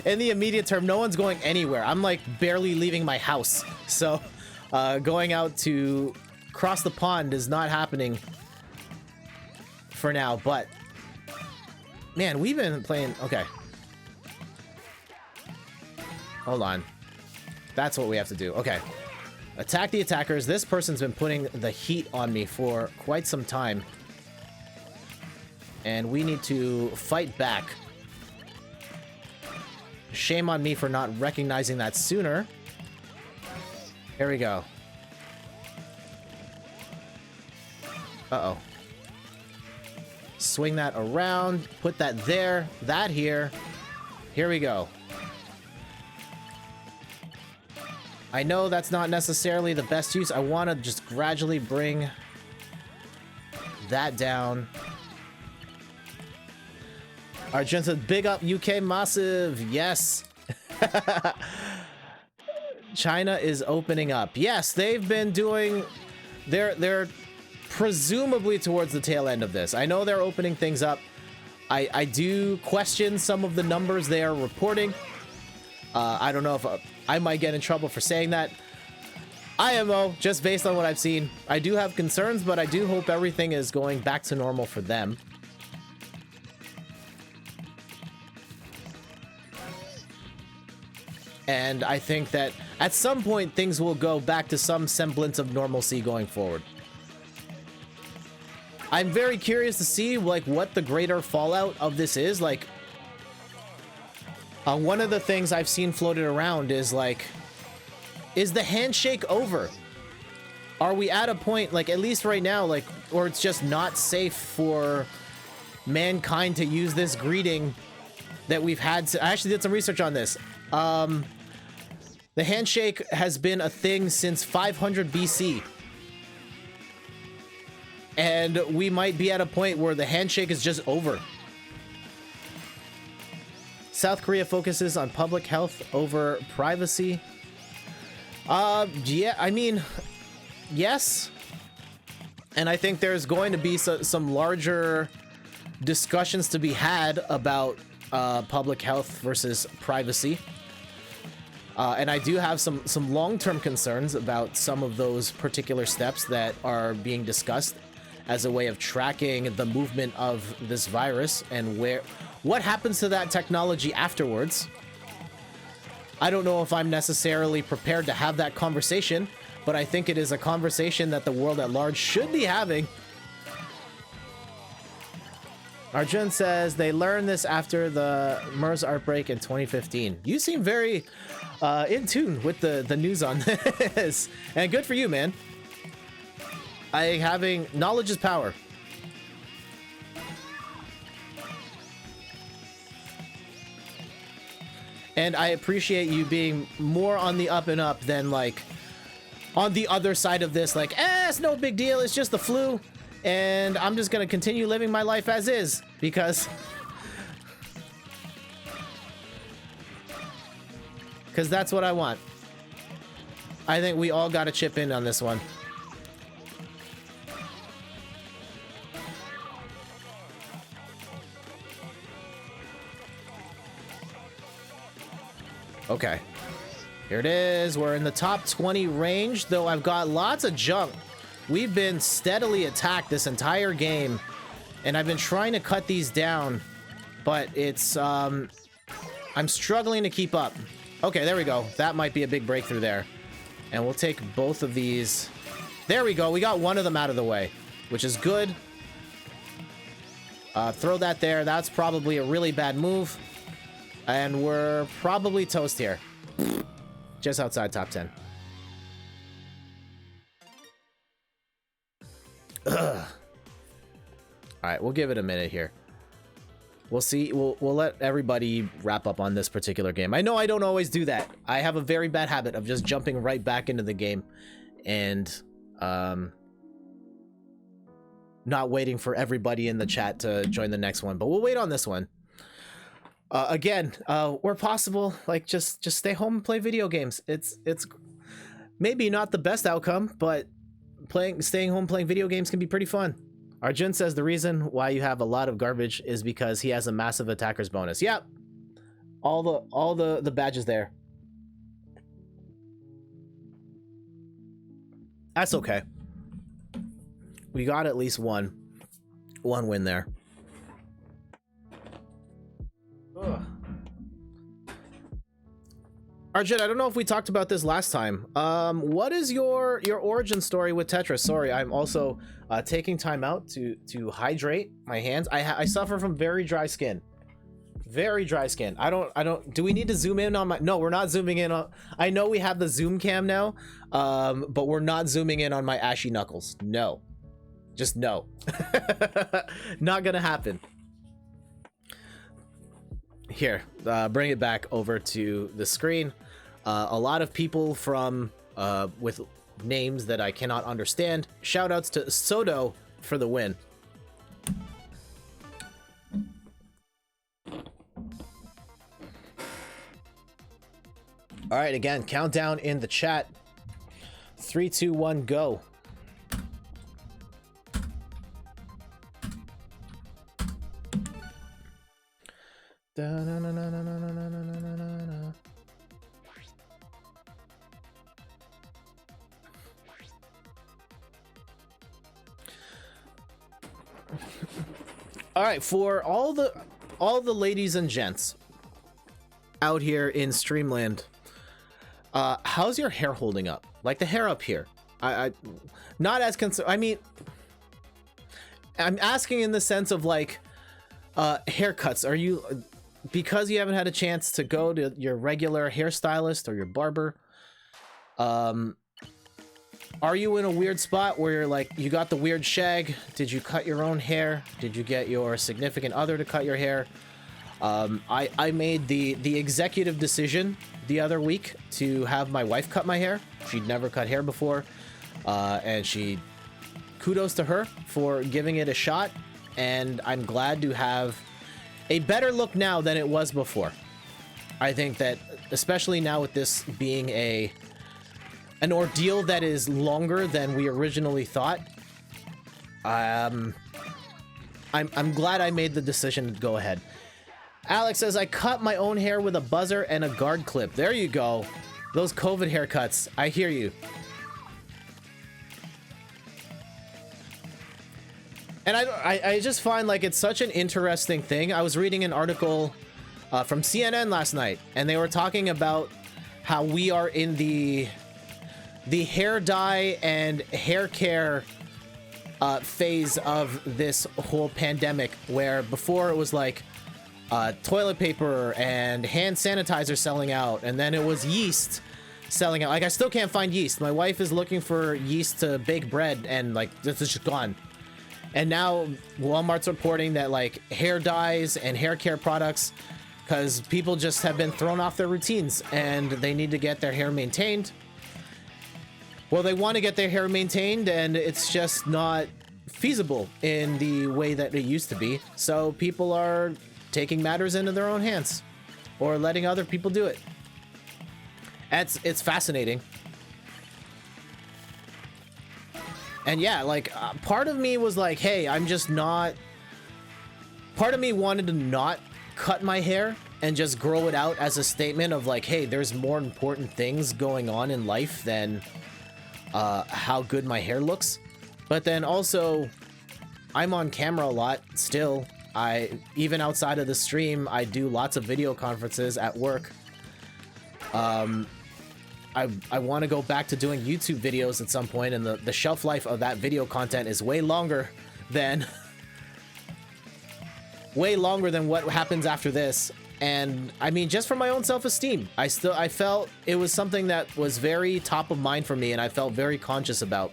in the immediate term. No one's going anywhere. I'm like barely leaving my house. So going out to cross the pond is not happening for now. But Man, we've been playing... Okay. Hold on. That's what we have to do. Okay. Attack the attackers. This person's been putting the heat on me for quite some time. And we need to fight back. Shame on me for not recognizing that sooner. Here we go. Uh-oh. Swing that around. Put that there. That here. Here we go. I know that's not necessarily the best use. I want to just gradually bring that down. Arjun said, big up UK Massive. Yes. China is opening up. Yes, they've been doing... They're presumably towards the tail end of this. I know they're opening things up. I do question some of the numbers they are reporting. I don't know if I might get in trouble for saying that. IMO, just based on what I've seen. I do have concerns, but I do hope everything is going back to normal for them. And I think that at some point things will go back to some semblance of normalcy going forward. I'm very curious to see like what the greater fallout of this is. Like, one of the things I've seen floated around is like, is the handshake over? Are we at a point, like at least right now, like, or it's just not safe for mankind to use this greeting that we've had to, I actually did some research on this. The handshake has been a thing since 500 BC. And we might be at a point where the handshake is just over. South Korea focuses on public health over privacy. Yeah, I mean, yes. And I think there's going to be some larger discussions to be had about public health versus privacy. And I do have some long-term concerns about some of those particular steps that are being discussed as a way of tracking the movement of this virus and what happens to that technology afterwards. I don't know if I'm necessarily prepared to have that conversation, but I think it is a conversation that the world at large should be having. Arjun says they learned this after the MERS outbreak in 2015. You seem very in tune with the news on this, and good for you, man. Knowledge is power. And I appreciate you being more on the up and up than like on the other side of this, like, it's no big deal, it's just the flu, and I'm just gonna continue living my life as is, because that's what I want. I think we all gotta chip in on this one. Okay, here it is. We're in the top 20 range, though I've got lots of junk. We've been steadily attacked this entire game, and I've been trying to cut these down, but it's, I'm struggling to keep up. Okay, there we go. That might be a big breakthrough there. And we'll take both of these. There we go. We got one of them out of the way, which is good. Throw that there. That's probably a really bad move. And we're probably toast here. Just outside top 10. Ugh. Alright, we'll give it a minute here. We'll see. We'll let everybody wrap up on this particular game. I know I don't always do that. I have a very bad habit of just jumping right back into the game and not waiting for everybody in the chat to join the next one. But we'll wait on this one. Again, where possible, like just stay home and play video games. It's maybe not the best outcome, but staying home playing video games can be pretty fun. Arjun says the reason why you have a lot of garbage is because he has a massive attacker's bonus. Yep. All the badges there. That's okay. We got at least one win there. Ugh. Arjun, I don't know if we talked about this last time. What is your origin story with Tetris? Sorry, I'm also taking time out to hydrate my hands. I suffer from very dry skin. Very dry skin. I don't. Do we need to zoom in on my? No, we're not zooming in on. I know we have the zoom cam now, but we're not zooming in on my ashy knuckles. No, just no. Not gonna happen. Here, bring it back over to the screen. A lot of people from with names that I cannot understand. Shoutouts to Soto for the win. All right, again, countdown in the chat. 3, 2, 1, go. All right, for all the ladies and gents out here in Streamland, how's your hair holding up? Like the hair up here. I not as concerned. I mean, I'm asking in the sense of like haircuts. Are you, because you haven't had a chance to go to your regular hairstylist or your barber, are you in a weird spot where you're like, you got the weird shag? Did you cut your own hair? Did you get your significant other to cut your hair? I made the executive decision the other week to have my wife cut my hair. She'd never cut hair before, and kudos to her for giving it a shot, and I'm glad to have a better look now than it was before. I think that, especially now with this being an ordeal that is longer than we originally thought, I'm glad I made the decision to go ahead. Alex says, I cut my own hair with a buzzer and a guard clip. There you go. Those COVID haircuts. I hear you. And I just find like it's such an interesting thing. I was reading an article from CNN last night, and they were talking about how we are in the hair dye and hair care phase of this whole pandemic, where before it was like toilet paper and hand sanitizer selling out, and then it was yeast selling out. Like, I still can't find yeast. My wife is looking for yeast to bake bread, and like it's just gone. And now Walmart's reporting that like hair dyes and hair care products, because people just have been thrown off their routines and they need to get their hair maintained. Well, they want to get their hair maintained, and it's just not feasible in the way that it used to be. So people are taking matters into their own hands, or letting other people do it. It's fascinating. And yeah, like part of me was like, hey, I'm just not. Part of me wanted to not cut my hair and just grow it out as a statement of like, hey, there's more important things going on in life than how good my hair looks. But then also, I'm on camera a lot still. Even outside of the stream, I do lots of video conferences at work. I want to go back to doing YouTube videos at some point, and the shelf life of that video content is way longer than what happens after this. And I mean, just for my own self-esteem, I felt it was something that was very top of mind for me, and I felt very conscious about.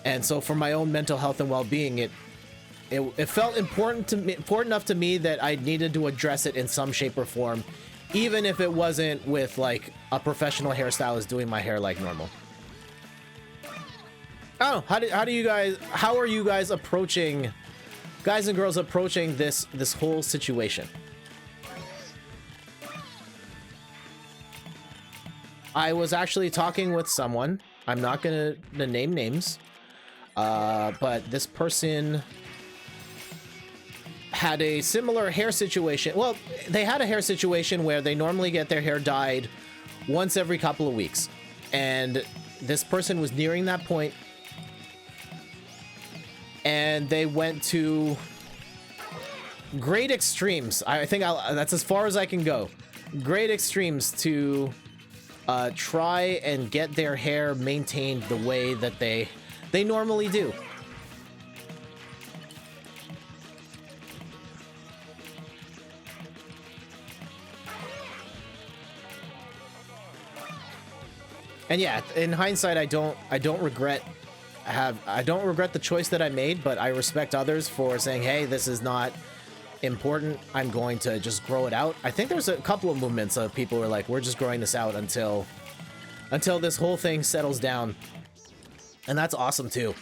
And so for my own mental health and well-being, it felt important enough to me that I needed to address it in some shape or form, even if it wasn't with like a professional hairstylist doing my hair like normal. Oh, how are you guys approaching, guys and girls approaching this whole situation? I was actually talking with someone. I'm not gonna name names, but this person had a similar hair situation. Well, they had a hair situation where they normally get their hair dyed once every couple of weeks, and this person was nearing that point, and they went to great extremes. I think that's as far as I can go. Great extremes to try and get their hair maintained the way that they normally do. And yeah, in hindsight, I don't regret the choice that I made, but I respect others for saying, hey, this is not important. I'm going to just grow it out. I think there's a couple of movements of people who are like, we're just growing this out until this whole thing settles down. And that's awesome too.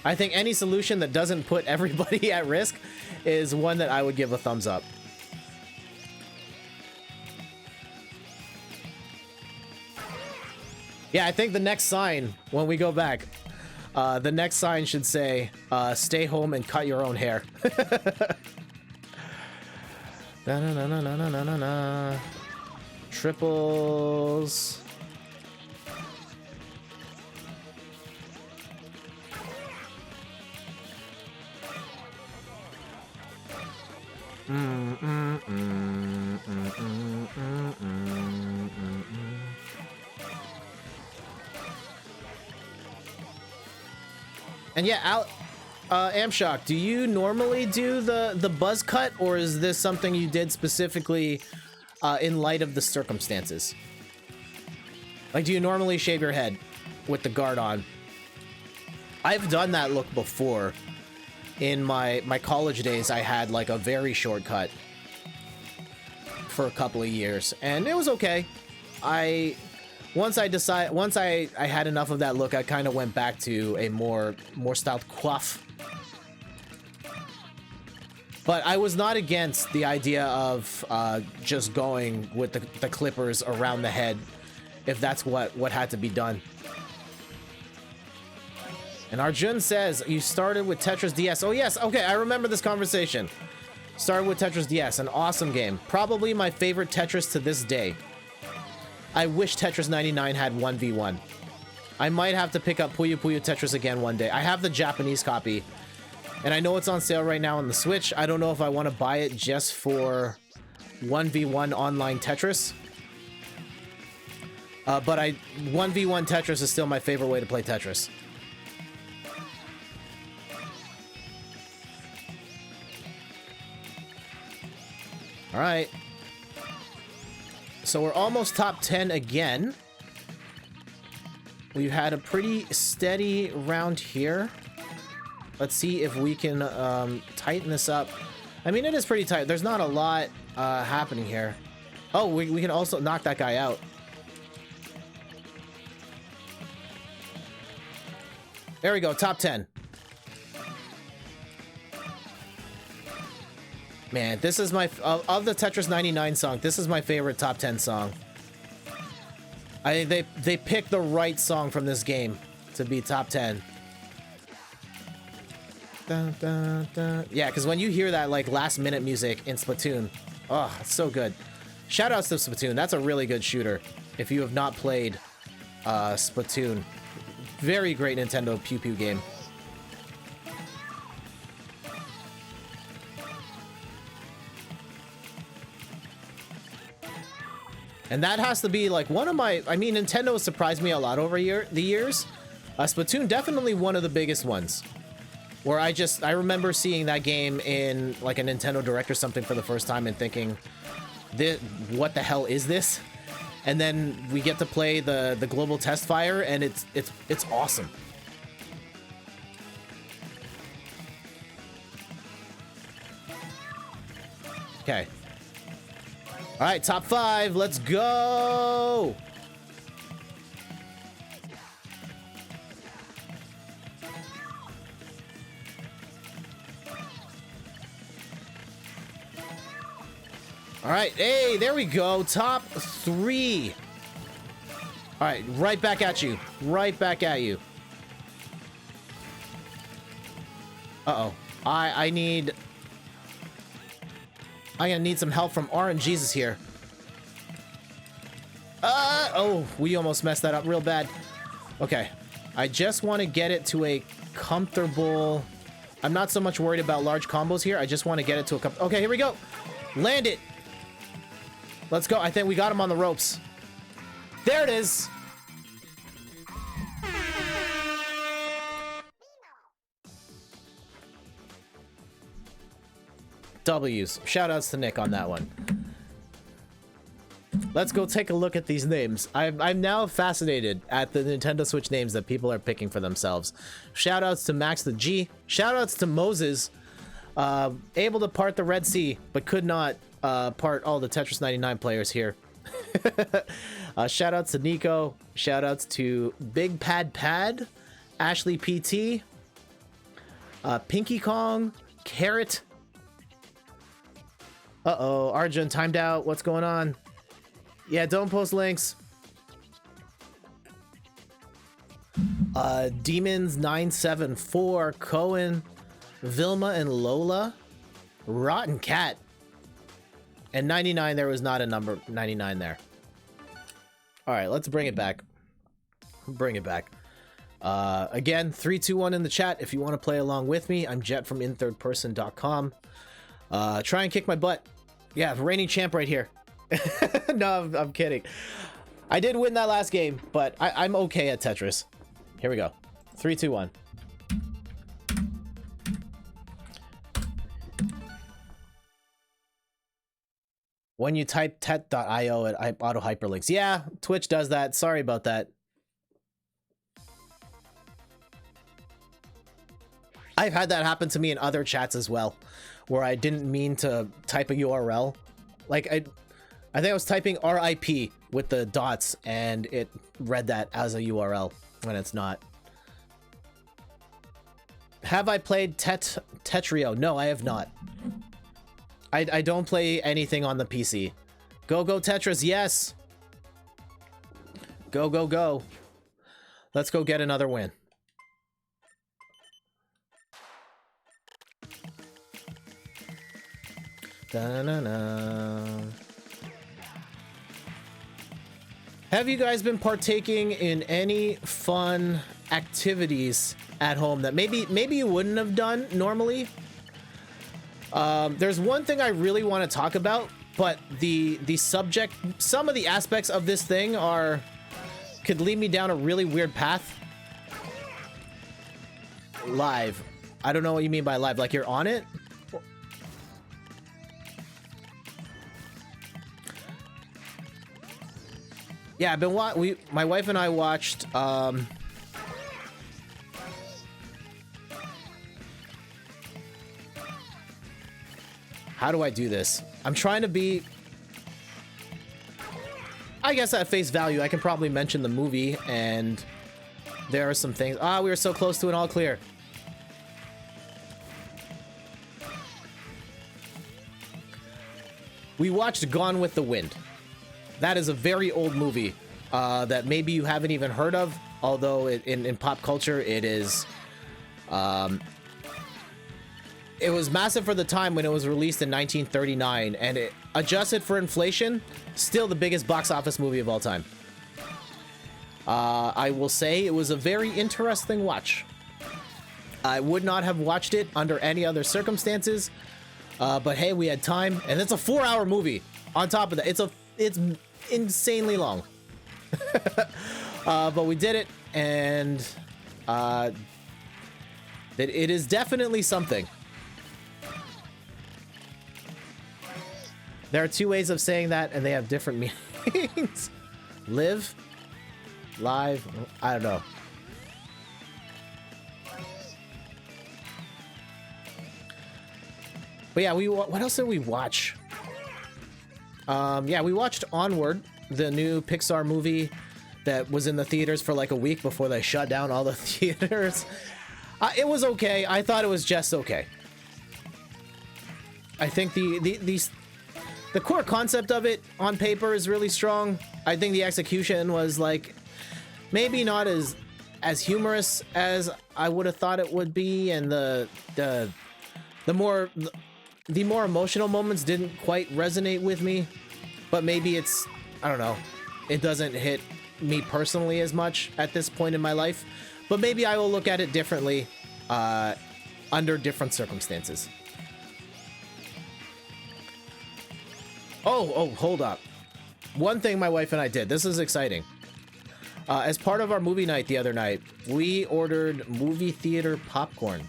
I think any solution that doesn't put everybody at risk is one that I would give a thumbs up. Yeah, I think the next sign, when we go back, the next sign should say, stay home and cut your own hair. Na, na, na, na, na, na, na, na. Triples. And yeah, Amshock, do you normally do the buzz cut, or is this something you did specifically in light of the circumstances? Like, do you normally shave your head with the guard on? I've done that look before. In my college days, I had like a very short cut for a couple of years, and it was okay. Once I had enough of that look, I kind of went back to a more styled coif. But I was not against the idea of just going with the clippers around the head, if that's what had to be done. And Arjun says, you started with Tetris DS. Oh yes, okay, I remember this conversation. Started with Tetris DS, an awesome game. Probably my favorite Tetris to this day. I wish Tetris 99 had 1v1. I might have to pick up Puyo Puyo Tetris again one day. I have the Japanese copy, and I know it's on sale right now on the Switch. I don't know if I want to buy it just for 1v1 online Tetris. But 1v1 Tetris is still my favorite way to play Tetris. All right. So we're almost top 10 again. We've had a pretty steady round here. Let's see if we can tighten this up. I mean, it is pretty tight. There's not a lot happening here. Oh, we can also knock that guy out. There we go, top 10. Man, this is my of the Tetris 99 song. This is my favorite top 10 song. They picked the right song from this game to be top 10. Dun, dun, dun. Yeah, because when you hear that like last minute music in Splatoon, oh, it's so good. Shoutouts to Splatoon. That's a really good shooter. If you have not played Splatoon, very great Nintendo Pew Pew game. And that has to be like one of my, I mean, Nintendo has surprised me a lot over the years. Splatoon, definitely one of the biggest ones. Where I remember seeing that game in like a Nintendo Direct or something for the first time and thinking, what the hell is this? And then we get to play the global test fire, and it's awesome. Okay. All right, top 5. Let's go. All right, hey, there we go. Top 3. All right, right back at you. Right back at you. Uh-oh. I'm gonna need some help from RNGesus here. Oh, we almost messed that up real bad. Okay. I just want to get it to a comfortable... I'm not so much worried about large combos here. I just want to get it to a... Okay, here we go. Land it. Let's go. I think we got him on the ropes. There it is. W's. Shoutouts to Nick on that one. Let's go take a look at these names. I'm now fascinated at the Nintendo Switch names that people are picking for themselves. Shoutouts to Max the G. Shoutouts to Moses. Able to part the Red Sea, but could not part all the Tetris 99 players here. Shoutouts to Nico. Shoutouts to Big Pad, Ashley PT, Pinky Kong, Carrot. Uh-oh, Arjun timed out. What's going on? Yeah, don't post links. Demons 974, Cohen, Vilma and Lola, Rotten Cat, and 99. There was not a number 99 there. All right, let's bring it back. Bring it back. Again, 321 in the chat if you want to play along with me. I'm Jet from inthirdperson.com. Try and kick my butt. Yeah, reigning champ right here. No, I'm kidding. I did win that last game, but I'm okay at Tetris. Here we go. 3, 2, 1. When you type tet.io, it auto hyperlinks. Yeah, Twitch does that. Sorry about that. I've had that happen to me in other chats as well, where I didn't mean to type a URL. Like I think I was typing RIP with the dots and it read that as a URL when it's not. Have I played Tetrio? No, I have not. I don't play anything on the PC. Go Tetris, yes. Go. Let's go get another win. Da-na-na. Have you guys been partaking in any fun activities at home that maybe you wouldn't have done normally? There's one thing I really want to talk about, but the subject, some of the aspects of this thing could lead me down a really weird path. Live. I don't know what you mean by live. Like you're on it? Yeah, I've been my wife and I watched how do I do this? I'm trying to be, I guess at face value, I can probably mention the movie and there are some things. Ah, we were so close to an all clear. We watched Gone with the Wind. That is a very old movie that maybe you haven't even heard of, although in pop culture it is. It was massive for the time when it was released in 1939, and it, adjusted for inflation, still the biggest box office movie of all time. I will say it was a very interesting watch. I would not have watched it under any other circumstances, but hey, we had time, and it's a 4-hour movie. On top of that, it's insanely long. But we did it, and it is definitely something. There are two ways of saying that, and they have different meanings. Live, live, I don't know. But yeah, what else did we watch? Yeah, we watched Onward, the new Pixar movie that was in the theaters for like a week before they shut down all the theaters. It was okay. I thought it was just okay. I think the core concept of it on paper is really strong. I think the execution was like maybe not as humorous as I would have thought it would be, and the more emotional moments didn't quite resonate with me. But maybe I don't know, it doesn't hit me personally as much at this point in my life. but maybe I will look at it differently under different circumstances. Oh, hold up. One thing my wife and I did. This is exciting. As part of our movie night the other night, we ordered movie theater popcorn.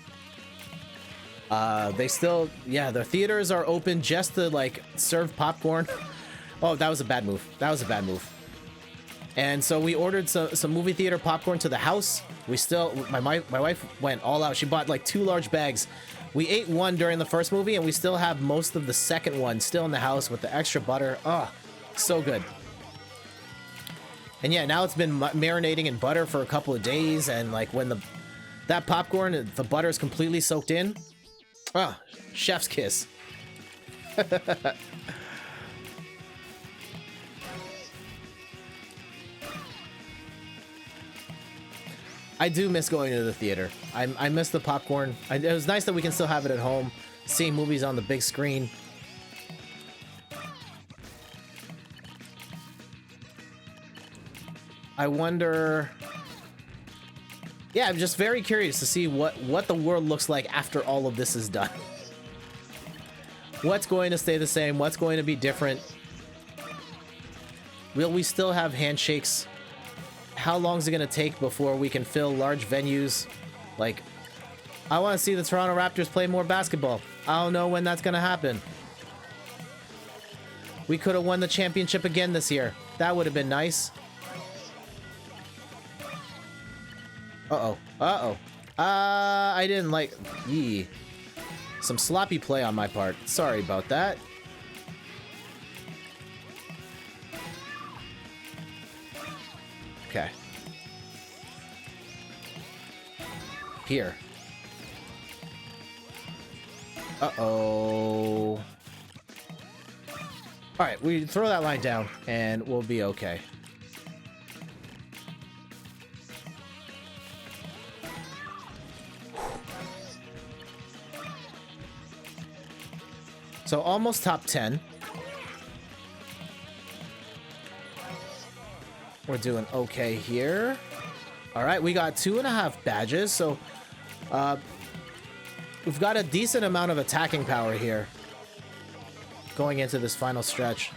They still, yeah, the theaters are open just to like serve popcorn. Oh, that was a bad move. That was a bad move. And so we ordered some movie theater popcorn to the house. We still, my wife went all out. She bought like 2 large bags. We ate one during the first movie, and we still have most of the second one still in the house with the extra butter. Oh, so good. And yeah, now it's been marinating in butter for a couple of days, and like when that popcorn, the butter is completely soaked in. Oh, chef's kiss. I do miss going to the theater. I miss the popcorn. It was nice that we can still have it at home, seeing movies on the big screen. I wonder... Yeah, I'm just very curious to see what the world looks like after all of this is done. What's going to stay the same? What's going to be different? Will we still have handshakes? How long is it going to take before we can fill large venues? Like, I want to see the Toronto Raptors play more basketball. I don't know when that's going to happen. We could have won the championship again this year. That would have been nice. Uh-oh. Uh-oh. I didn't like... Yee. Some sloppy play on my part. Sorry about that. Okay. Here. Uh-oh. Alright, we throw that line down, and we'll be okay. So almost top 10. We're doing okay here. All right, we got 2.5 badges, so we've got a decent amount of attacking power here going into this final stretch.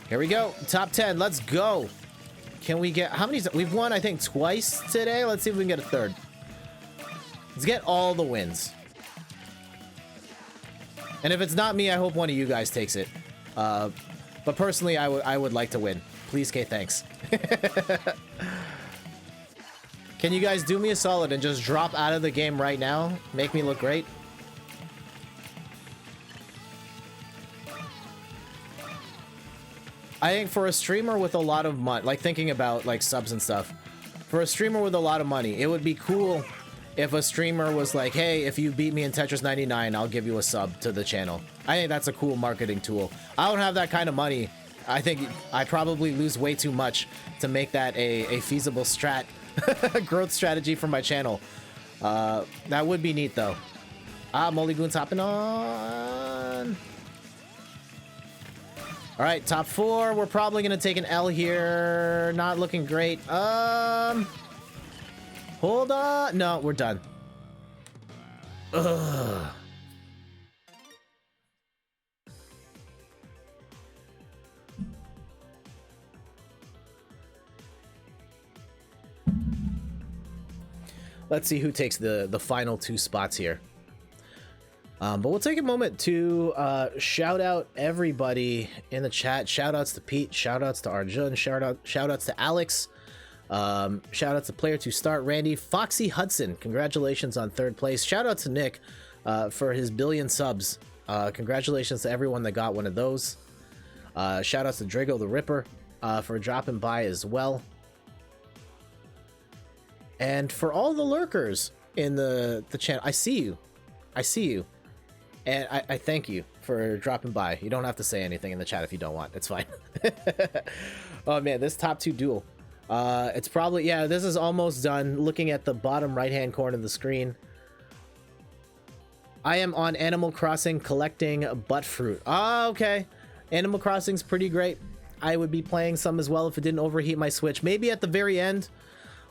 Here we go, top 10, let's go. Can we get, how many, we've won, I think, twice today. Let's see if we can get a third. Let's get all the wins. And if it's not me, I hope one of you guys takes it. But personally, I would like to win. Please, K, thanks. Can you guys do me a solid and just drop out of the game right now? Make me look great. I think for a streamer with a lot of money, like thinking about like subs and stuff, for a streamer with a lot of money, it would be cool if a streamer was like, hey, if you beat me in Tetris 99, I'll give you a sub to the channel. I think that's a cool marketing tool. I don't have that kind of money. I think I probably lose way too much to make that a feasible growth strategy for my channel. That would be neat though. Mulligoon's hopping on. All right, top 4. We're probably gonna take an L here. Not looking great. Hold on. No, we're done. Ugh. Let's see who takes the final 2 spots here. But we'll take a moment to shout out everybody in the chat. Shout outs to Pete, shout outs to Arjun, shout outs to Alex, shout outs to Player to Start, Randy, Foxy Hudson, congratulations on 3rd place. Shout out to Nick for his 1 billion subs. Congratulations to everyone that got one of those. Shout outs to Drago the Ripper for dropping by as well. And for all the lurkers in the channel, I see you. I see you. And I thank you for dropping by. You don't have to say anything in the chat if you don't want. It's fine. Oh man, this top 2 duel. It's probably, yeah, this is almost done. Looking at the bottom right-hand corner of the screen. I am on Animal Crossing collecting butt fruit. Ah, okay. Animal Crossing's pretty great. I would be playing some as well if it didn't overheat my Switch. Maybe at the very end,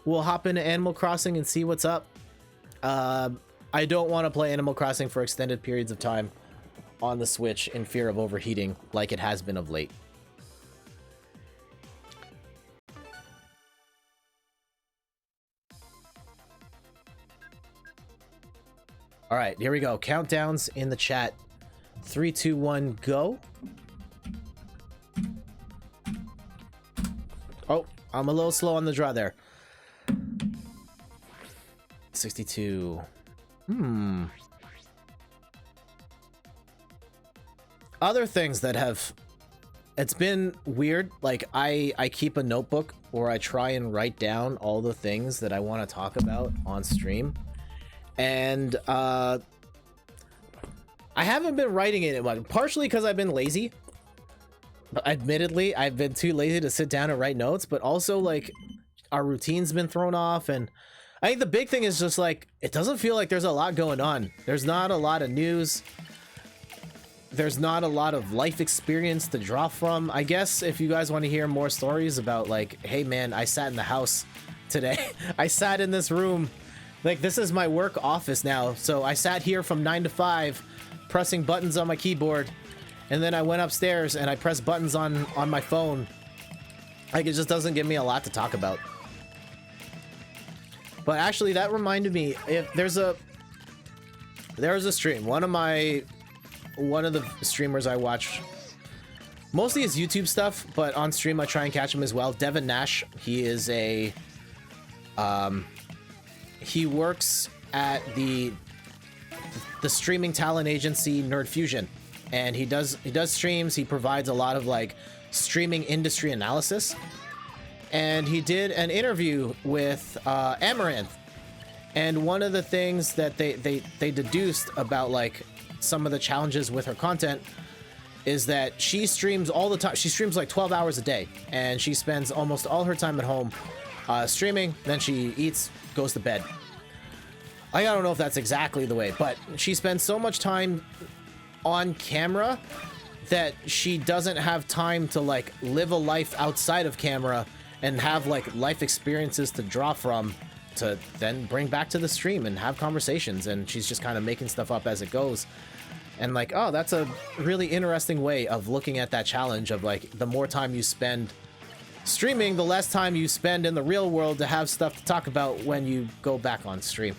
we'll hop into Animal Crossing and see what's up. I don't want to play Animal Crossing for extended periods of time on the Switch in fear of overheating like it has been of late. All right, here we go. Countdowns in the chat. 3, 2, 1, go. Oh, I'm a little slow on the draw there. 62. Other things that have... It's been weird. Like, I keep a notebook where I try and write down all the things that I want to talk about on stream. And I haven't been writing it much, partially because I've been lazy. Admittedly, I've been too lazy to sit down and write notes, but also like our routine's been thrown off. And I think the big thing is just like, it doesn't feel like there's a lot going on. There's not a lot of news. There's not a lot of life experience to draw from. I guess if you guys want to hear more stories about like, hey man, I sat in the house today. I sat in this room. Like, this is my work office now. So I sat here from 9 to 5 pressing buttons on my keyboard. And then I went upstairs and I pressed buttons on my phone. Like, it just doesn't give me a lot to talk about. But actually, that reminded me, if there's a stream. One of the streamers I watch, mostly his YouTube stuff, but on stream I try and catch him as well. Devin Nash. He is a he works at the streaming talent agency Nerd Fusion, and he does streams. He provides a lot of like streaming industry analysis, and he did an interview with Amaranth, and one of the things that they deduced about like some of the challenges with her content is that she streams all the time. She streams like 12 hours a day, and she spends almost all her time at home streaming. Then she eats, goes to bed. I don't know if that's exactly the way, but she spends so much time on camera that she doesn't have time to like live a life outside of camera and have like life experiences to draw from to then bring back to the stream and have conversations. And she's just kind of making stuff up as it goes. And like, oh, that's a really interesting way of looking at that challenge of like, the more time you spend streaming, the less time you spend in the real world to have stuff to talk about when you go back on stream.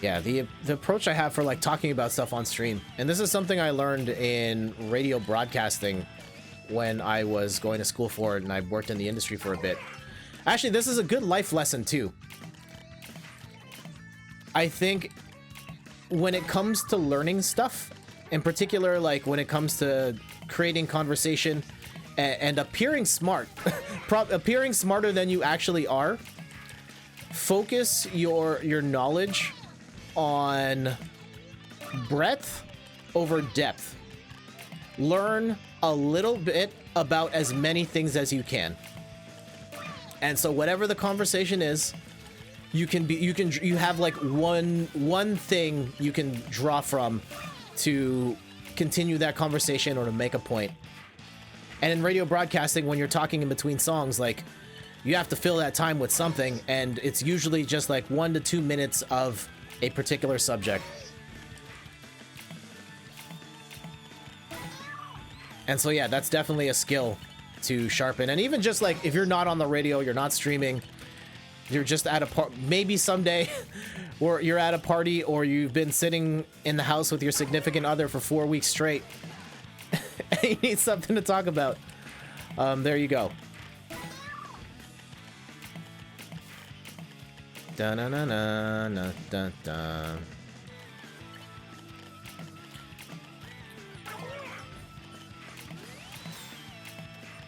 Yeah, the approach I have for like talking about stuff on stream, and this is something I learned in radio broadcasting when I was going to school for it, and I worked in the industry for a bit. Actually, this is a good life lesson too. I think when it comes to learning stuff, in particular, like when it comes to creating conversation and appearing smart, appearing smarter than you actually are, focus your knowledge on breadth over depth. Learn a little bit about as many things as you can. And so whatever the conversation is, you have like one thing you can draw from to continue that conversation or to make a point. And in radio broadcasting, when you're talking in between songs, like, you have to fill that time with something, and it's usually just like 1 to 2 minutes of a particular subject. And so yeah, that's definitely a skill to sharpen. And even just like, if you're not on the radio, you're not streaming, you're just at a maybe someday or you're at a party, or you've been sitting in the house with your significant other for 4 weeks straight and you need something to talk about. There you go. Da na na na na da da.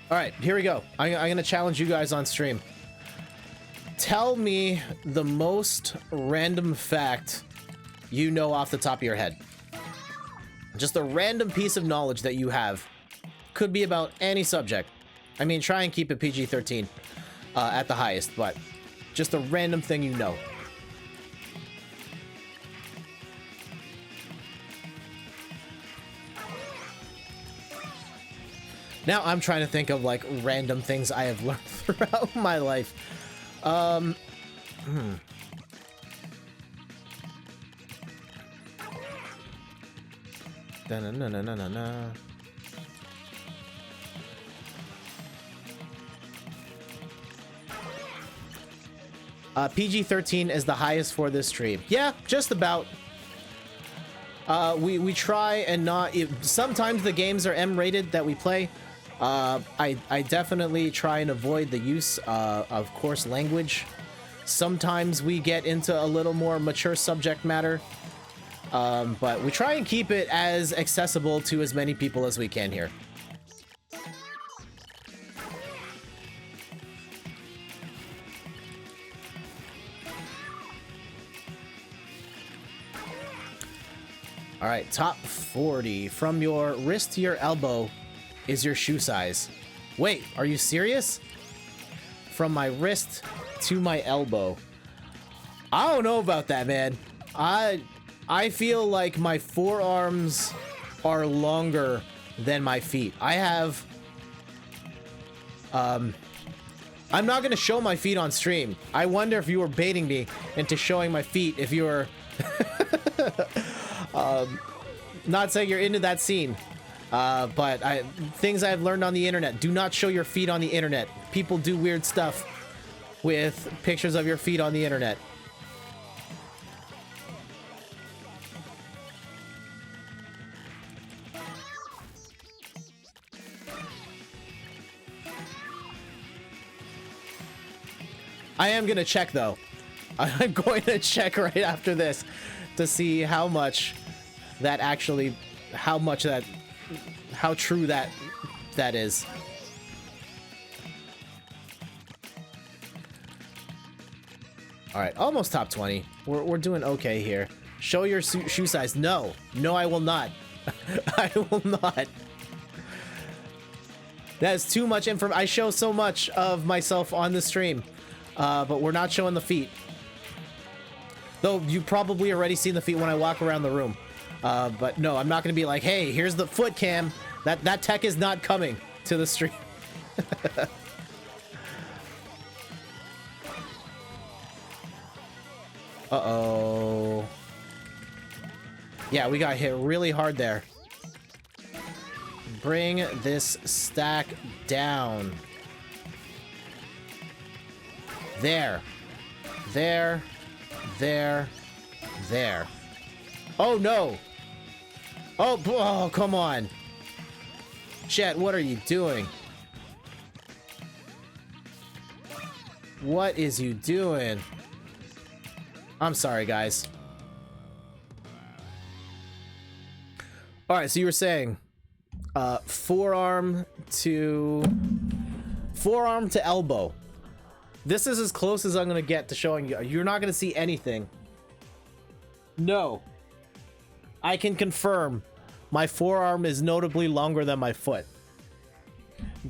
All right, here we go. I'm gonna challenge you guys on stream. Tell me the most random fact you know off the top of your head. Just a random piece of knowledge that you have. Could be about any subject. I mean, try and keep it PG-13 at the highest, but just a random thing you know. Now I'm trying to think of like random things I have learned throughout my life. Da-na-na-na-na-na. PG-13 is the highest for this stream. Yeah, just about. We try and not. Sometimes the games are M-rated that we play. I definitely try and avoid the use of coarse language. Sometimes we get into a little more mature subject matter. But we try and keep it as accessible to as many people as we can here. All right, top 40. From your wrist to your elbow is your shoe size. Wait, are you serious? From my wrist to my elbow. I don't know about that, man. I feel like my forearms are longer than my feet. I have... I'm not going to show my feet on stream. I wonder if you were baiting me into showing my feet if you were... not saying you're into that scene. But things I've learned on the internet. Do not show your feet on the internet. People do weird stuff with pictures of your feet on the internet. I am gonna check though. I'm going to check right after this to see how much that actually, how true that is. All right, almost top 20. We're doing okay here. Show your shoe size. No, I will not. I will not. That is too much information. I show so much of myself on the stream. But we're not showing the feet. Though you've probably already seen the feet when I walk around the room. But no, I'm not going to be like, hey, here's the foot cam. That tech is not coming to the stream. Uh-oh. Yeah, we got hit really hard there. Bring this stack down. There. There. There. There. Oh, no. Oh, come on. Chet, what are you doing? What is you doing? I'm sorry, guys. Alright, so you were saying forearm to elbow. This is as close as I'm gonna get to showing you. You're not gonna see anything. No. I can confirm my forearm is notably longer than my foot.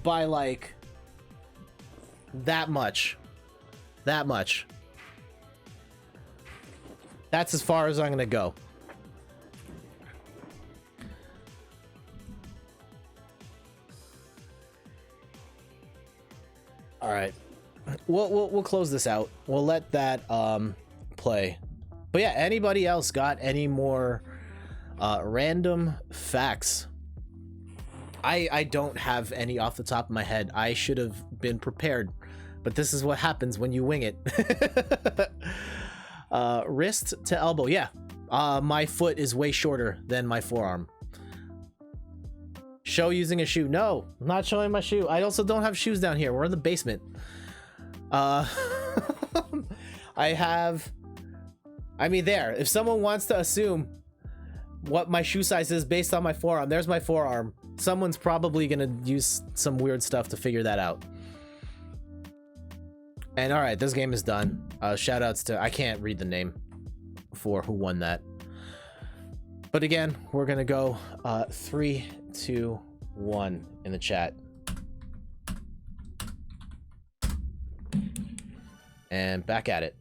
By like that much. That much. That's as far as I'm gonna go. All right. We'll close this out. We'll let that play. But yeah, anybody else got any more random facts? I don't have any off the top of my head. I should have been prepared, but this is what happens when you wing it. Wrist to elbow. Yeah, my foot is way shorter than my forearm. Show using a shoe. No, I'm not showing my shoe. I also don't have shoes down here. We're in the basement. I mean, there. If someone wants to assume what my shoe size is based on my forearm, there's my forearm. Someone's probably gonna use some weird stuff to figure that out. And all right, this game is done. Shout outs to, I can't read the name for who won that. But again, we're gonna go 3, 2, 1 in the chat. And back at it.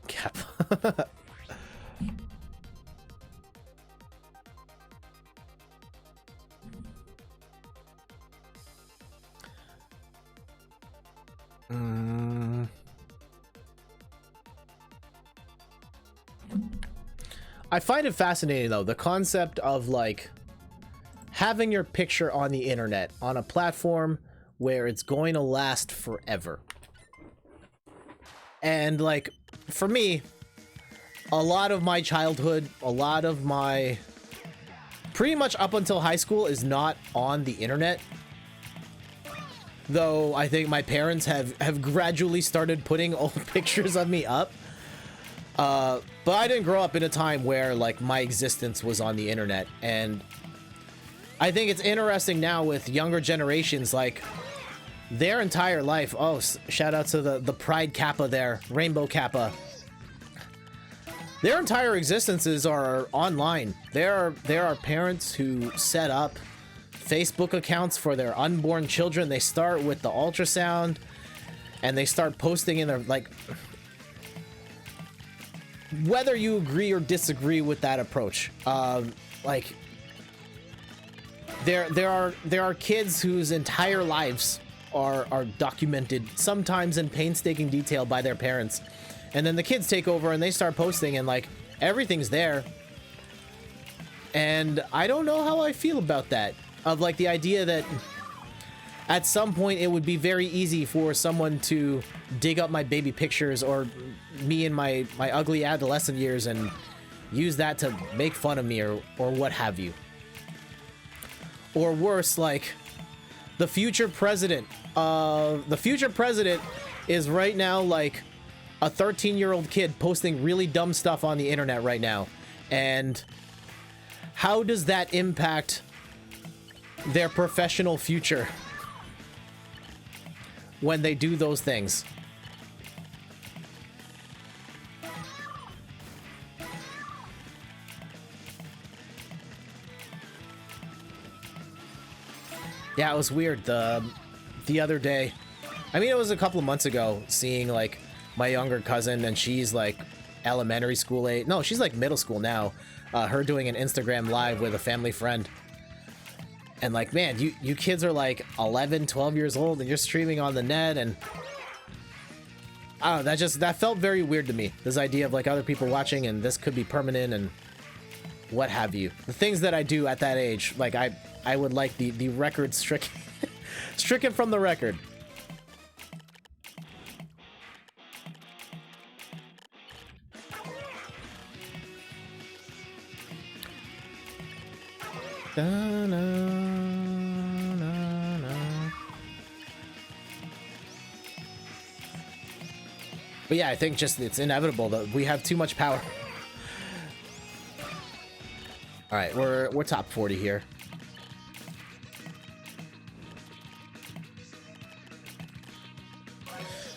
Cap. I find it fascinating though, the concept of like having your picture on the internet on a platform where it's going to last forever. And like for me, a lot of my childhood, a lot of my pretty much up until high school is not on the internet. Though I think my parents have gradually started putting old pictures of me up. But I didn't grow up in a time where like my existence was on the internet, and I think it's interesting now with younger generations, like their entire life. Oh, shout out to the Pride Kappa there, Rainbow Kappa. Their entire existences are online. There are parents who set up Facebook accounts for their unborn children. They start with the ultrasound, and they start posting in their like. Whether you agree or disagree with that approach, like there are kids whose entire lives are documented, sometimes in painstaking detail by their parents, and then the kids take over and they start posting, and like everything's there. And I don't know how I feel about that, of like the idea that at some point it would be very easy for someone to dig up my baby pictures or me in my ugly adolescent years and use that to make fun of me or what have you. Or worse, like the future president is right now like a 13-year-old kid posting really dumb stuff on the internet right now. And how does that impact their professional future when they do those things? Yeah, it was weird the other day. I mean, it was a couple of months ago, seeing like my younger cousin, and she's like elementary school age. No, she's like middle school now. Her doing an Instagram live with a family friend. And like, man, you kids are like 11, 12 years old and you're streaming on the net, and I don't know, that felt very weird to me. This idea of like other people watching and this could be permanent and what have you. The things that I do at that age, like I would like the record stricken from the record. Da, na, na, na. But yeah, I think just it's inevitable that we have too much power. All right, we're top 40 here.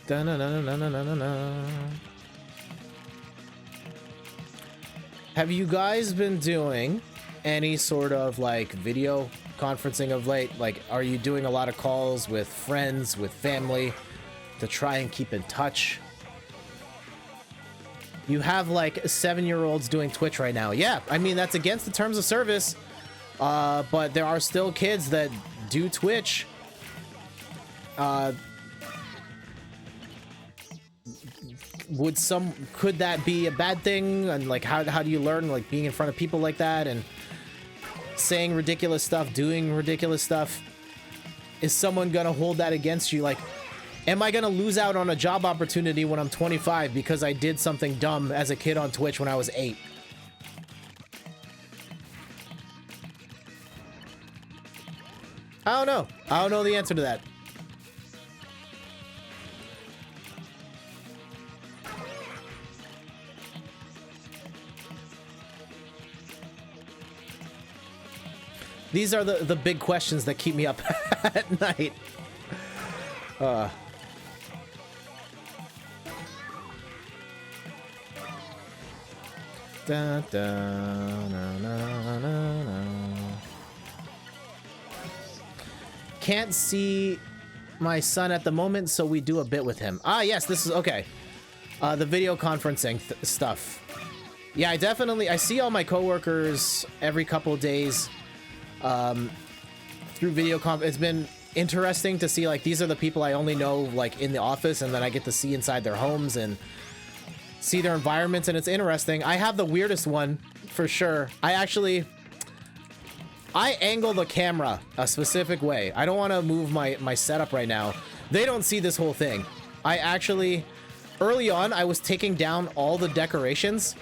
Da, na, na, na, na, na, na, na. Have you guys been doing any sort of like video conferencing of late? Like, are you doing a lot of calls with friends, with family to try and keep in touch? You have like 7-year-olds doing Twitch right now. Yeah, I mean, that's against the terms of service, but there are still kids that do Twitch. Could that be a bad thing? And like, how do you learn, like, being in front of people like that and saying ridiculous stuff, doing ridiculous stuff? Is someone gonna hold that against you? Like, am I gonna lose out on a job opportunity when I'm 25 because I did something dumb as a kid on Twitch when I was 8? I don't know. I don't know the answer to that. These are the big questions that keep me up at night. Da, da, na, na, na, na. can't see my son at the moment, so we do a bit with him. Ah, yes, this is okay. The video conferencing stuff. Yeah, I see all my coworkers every couple days through video It's been interesting to see, like, these are the people I only know, like, in the office, and then I get to see inside their homes and see their environments, and it's interesting. I have the weirdest one, for sure. I angle the camera a specific way. I don't want to move my setup right now. They don't see this whole thing. Early on, I was taking down all the decorations.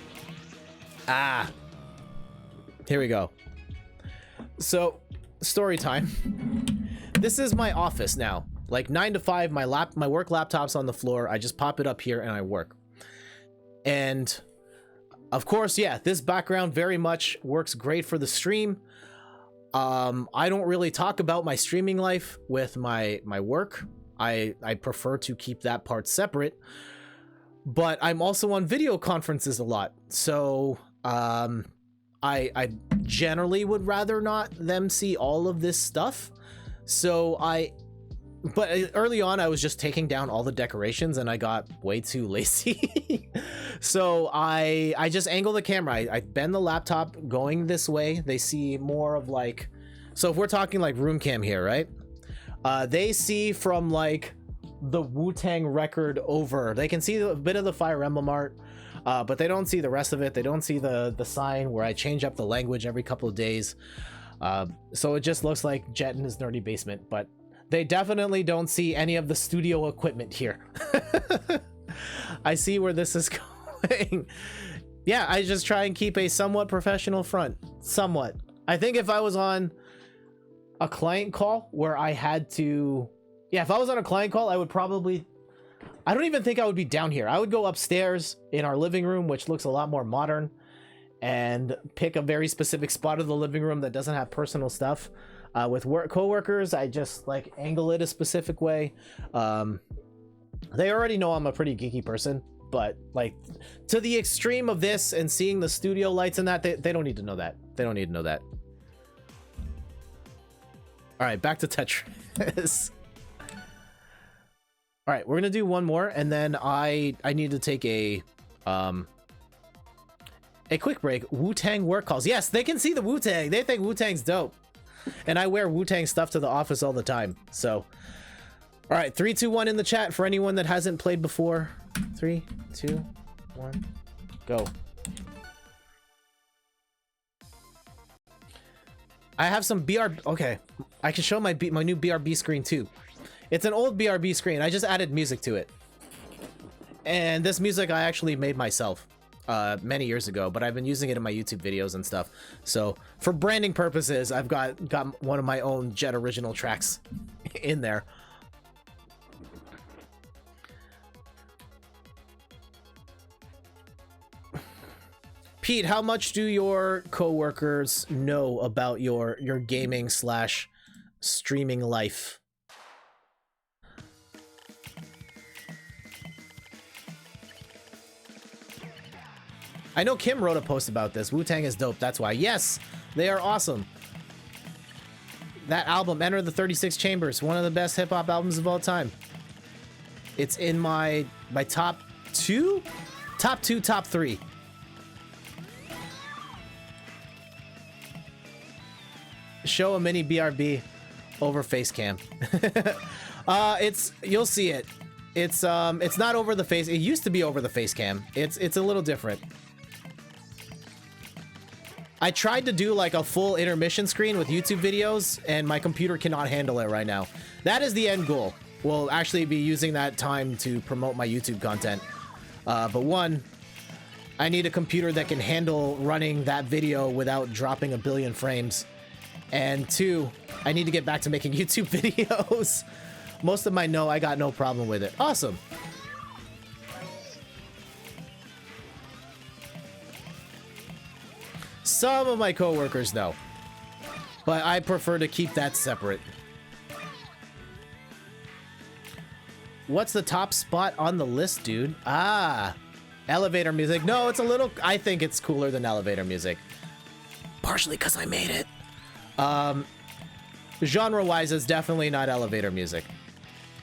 Ah. Here we go. So, story time. This is my office now. Like 9 to 5, my work laptop's on the floor. I just pop it up here and I work. And of course, yeah, this background very much works great for the stream. I don't really talk about my streaming life with my work. I prefer to keep that part separate. But I'm also on video conferences a lot. So, I generally would rather not them see all of this stuff. So but early on I was just taking down all the decorations and I got way too lazy. So I just angle the camera. I bend the laptop going this way. They see more of like, so if we're talking like room cam here, right? They see from like the Wu-Tang record over. They can see a bit of the Fire Emblem art, but they don't see the rest of it. They don't see the sign where I change up the language every couple of days. So it just looks like Jet in his nerdy basement, but they definitely don't see any of the studio equipment here. I see where this is going. Yeah, I just try and keep a somewhat professional front. Somewhat. I think if I was on a client call where I had to... Yeah, if I was on a client call, I would probably... I don't even think I would be down here. I would go upstairs in our living room, which looks a lot more modern, and pick a very specific spot of the living room that doesn't have personal stuff. With co-workers, I just like angle it a specific way. They already know I'm a pretty geeky person, but like to the extreme of this and seeing the studio lights and that, they don't need to know that. They don't need to know that. All right, back to Tetris. All right, we're gonna do one more, and then I need to take a quick break. Wu-Tang work calls. Yes, they can see the Wu-Tang. They think Wu-Tang's dope. And I wear Wu-Tang stuff to the office all the time. So, all right, 3, 2, 1 in the chat for anyone that hasn't played before. 3, 2, 1, go. I have some BR. Okay, I can show my new BRB screen too. It's an old BRB screen. I just added music to it. And this music I actually made myself many years ago, but I've been using it in my YouTube videos and stuff. So for branding purposes, I've got one of my own Jet original tracks in there. Pete, how much do your coworkers know about your gaming / streaming life? I know Kim wrote a post about this. Wu-Tang is dope, that's why. Yes, they are awesome. That album, Enter the 36 Chambers, one of the best hip-hop albums of all time. It's in my top 2? Top 2, top 3. Show a mini BRB over face cam. You'll see it. It's not over the face. It used to be over the face cam. It's a little different. I tried to do like a full intermission screen with YouTube videos, and my computer cannot handle it right now. That is the end goal. We'll actually be using that time to promote my YouTube content. But one, I need a computer that can handle running that video without dropping a billion frames. And two, I need to get back to making YouTube videos. Most of mine know I got no problem with it. Awesome. Some of my coworkers know, but I prefer to keep that separate. What's the top spot on the list, dude? Ah, elevator music. No, it's a little... I think it's cooler than elevator music. Partially because I made it. Genre-wise, it's definitely not elevator music.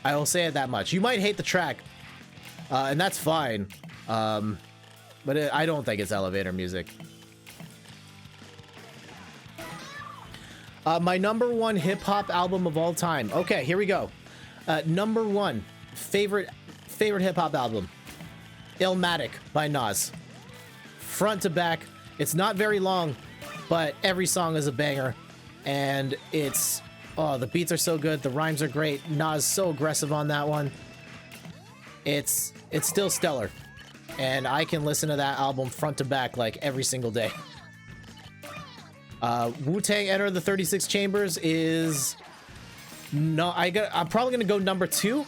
I will say it that much. You might hate the track, and that's fine. But I don't think it's elevator music. My number one hip-hop album of all time. Okay, here we go. Number one favorite hip-hop album. Illmatic by Nas. Front to back. It's not very long, but every song is a banger. And it's... Oh, the beats are so good. The rhymes are great. Nas so aggressive on that one. It's still stellar. And I can listen to that album front to back like every single day. Wu-Tang Enter the 36 Chambers is... No, I'm probably gonna go number 2.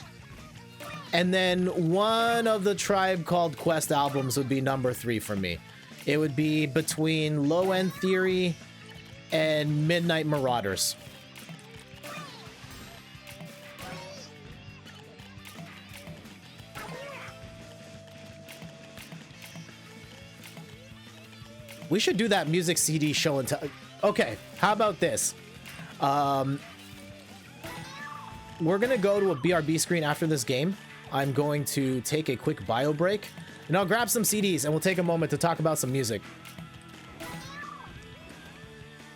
And then one of the Tribe Called Quest albums would be number 3 for me. It would be between Low End Theory and Midnight Marauders. We should do that music CD show and tell. Okay, how about this? We're gonna go to a BRB screen after this game. I'm going to take a quick bio break, and I'll grab some CDs, and we'll take a moment to talk about some music.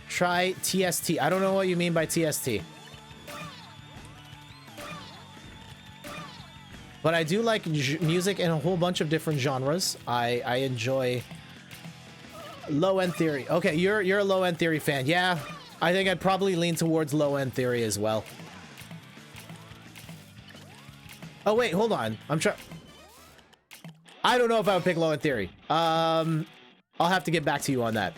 Try TST. I don't know what you mean by TST. But I do like music in a whole bunch of different genres. I enjoy... Low End Theory. Okay, you're a Low End Theory fan. Yeah, I think I'd probably lean towards Low End Theory as well. Oh wait, hold on. I'm trying. I don't know if I would pick Low End Theory. I'll have to get back to you on that.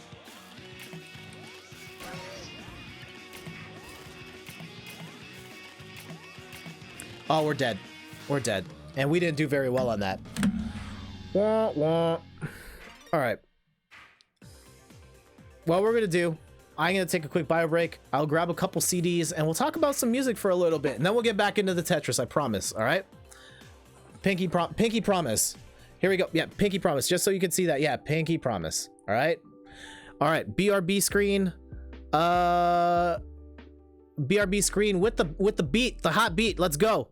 Oh, we're dead. We're dead, and we didn't do very well on that. Wah, wah. All right. What we're gonna do, I'm gonna take a quick bio break. I'll grab a couple CDs and we'll talk about some music for a little bit, and then we'll get back into the Tetris. I promise. All right. Pinky promise. Here we go. Yeah, pinky promise. Just so you can see that. Yeah, pinky promise. All right. All right. BRB screen. BRB screen with the beat, the hot beat. Let's go.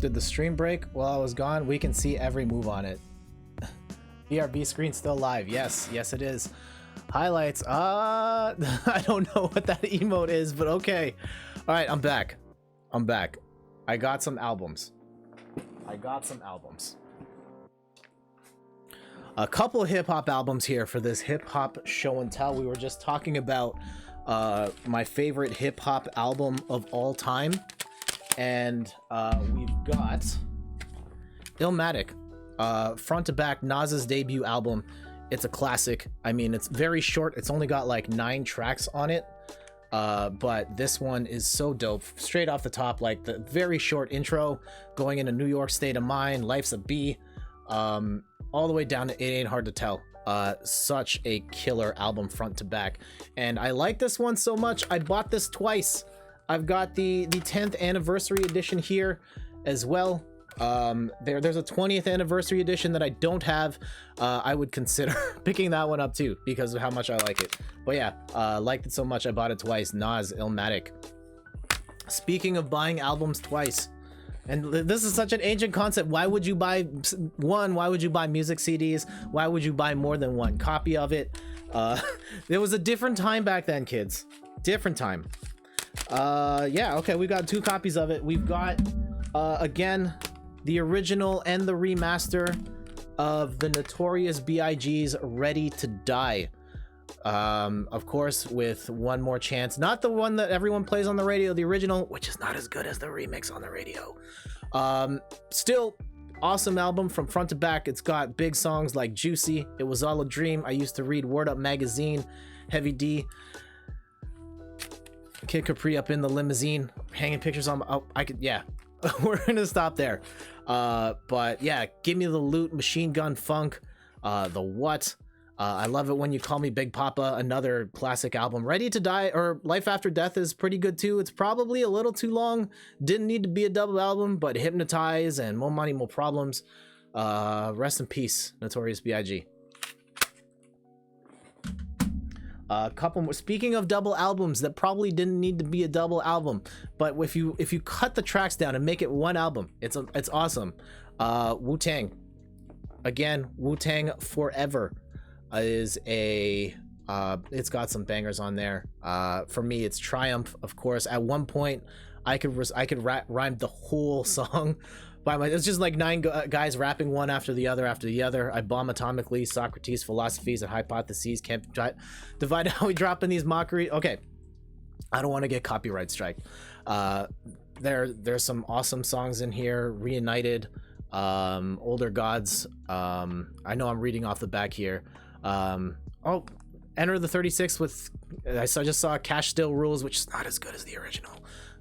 Did the stream break while I was gone? We can see every move on it. BRB screen still live. Yes, yes it is. Highlights. I don't know what that emote is, but okay. All right, I'm back. I'm back. I got some albums. A couple hip-hop albums here for this hip-hop show and tell. We were just talking about my favorite hip-hop album of all time, and we've got Illmatic, front to back, Nas's debut album. It's a classic. I mean, it's very short. It's only got like 9 tracks on it, but this one is so dope. Straight off the top, like the very short intro going into New York State of Mind, Life's a B, all the way down to It Ain't Hard to Tell. Such a killer album front to back, and I like this one so much I bought this twice. I've got the 10th anniversary edition here as well. There's a 20th anniversary edition that I don't have. I would consider picking that one up too because of how much I like it. But yeah, liked it so much I bought it twice. Nas, Illmatic. Speaking of buying albums twice, and this is such an ancient concept. Why would you buy one? Why would you buy music CDs? Why would you buy more than one copy of it? There was a different time back then, kids. Different time. Yeah, okay, we got 2 copies of it. We've got, again, the original and the remaster of the Notorious B.I.G.'s Ready to Die. Of course, with One More Chance, not the one that everyone plays on the radio, the original, which is not as good as the remix on the radio. Still awesome album from front to back. It's got big songs like Juicy, It Was All a Dream, I Used to Read Word Up Magazine, Heavy D, Kid Capri Up in the Limousine, hanging pictures on my, oh, I could, yeah. We're gonna stop there. But yeah, Give Me the Loot, Machine Gun Funk, The What, I Love It When You Call Me Big Papa, another classic album. Ready to Die, or Life After Death, is pretty good too. It's probably a little too long, didn't need to be a double album, but Hypnotize and More Money, More Problems. Rest in peace, Notorious B.I.G. A couple more. Speaking of double albums that probably didn't need to be a double album, but if you cut the tracks down and make it one album, it's awesome. Wu-Tang, again, Wu-Tang Forever is a it's got some bangers on there. For me, it's Triumph, of course. At one point, I could rhyme the whole song by my. It's just like 9 guys rapping one after the other after the other. I bomb atomically, Socrates, philosophies and hypotheses can't divide how we drop in these mockery. Okay, I don't want to get copyright strike. There's some awesome songs in here. Reunited, Older Gods. I know I'm reading off the back here. Oh, Enter the 36 with, I just saw Cash Still Rules, which is not as good as the original,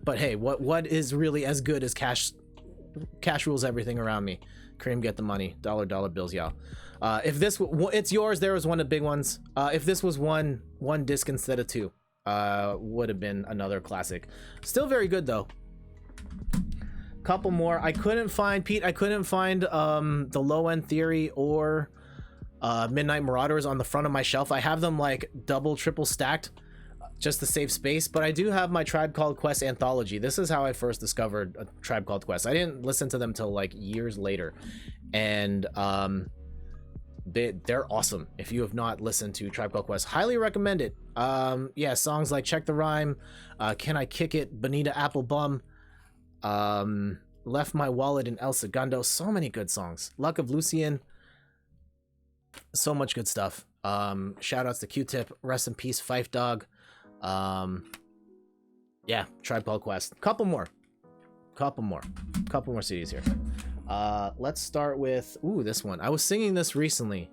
but hey, what is really as good as Cash Rules Everything Around Me. Cream, Get the Money, dollar bills, y'all. If this, it's yours, there was one of the big ones. If this was one disc instead of 2, would have been another classic. Still very good though. Couple more. I couldn't find the Low End Theory or Midnight Marauders on the front of my shelf. I have them like double, triple stacked just to save space, but I do have my Tribe Called Quest anthology. This is how I first discovered a Tribe Called Quest. I didn't listen to them till like years later, and they're awesome. If you have not listened to Tribe Called Quest, highly recommend it. Yeah, songs like Check the Rhyme, Can I Kick It, Bonita Applebum, Left My Wallet in El Segundo. So many good songs. Luck of Lucian. So much good stuff. Shout outs to Q-Tip, rest in peace Fife Dog. Yeah, Tribe Called Quest. Couple more CDs here. Let's start with this one. I was singing this recently.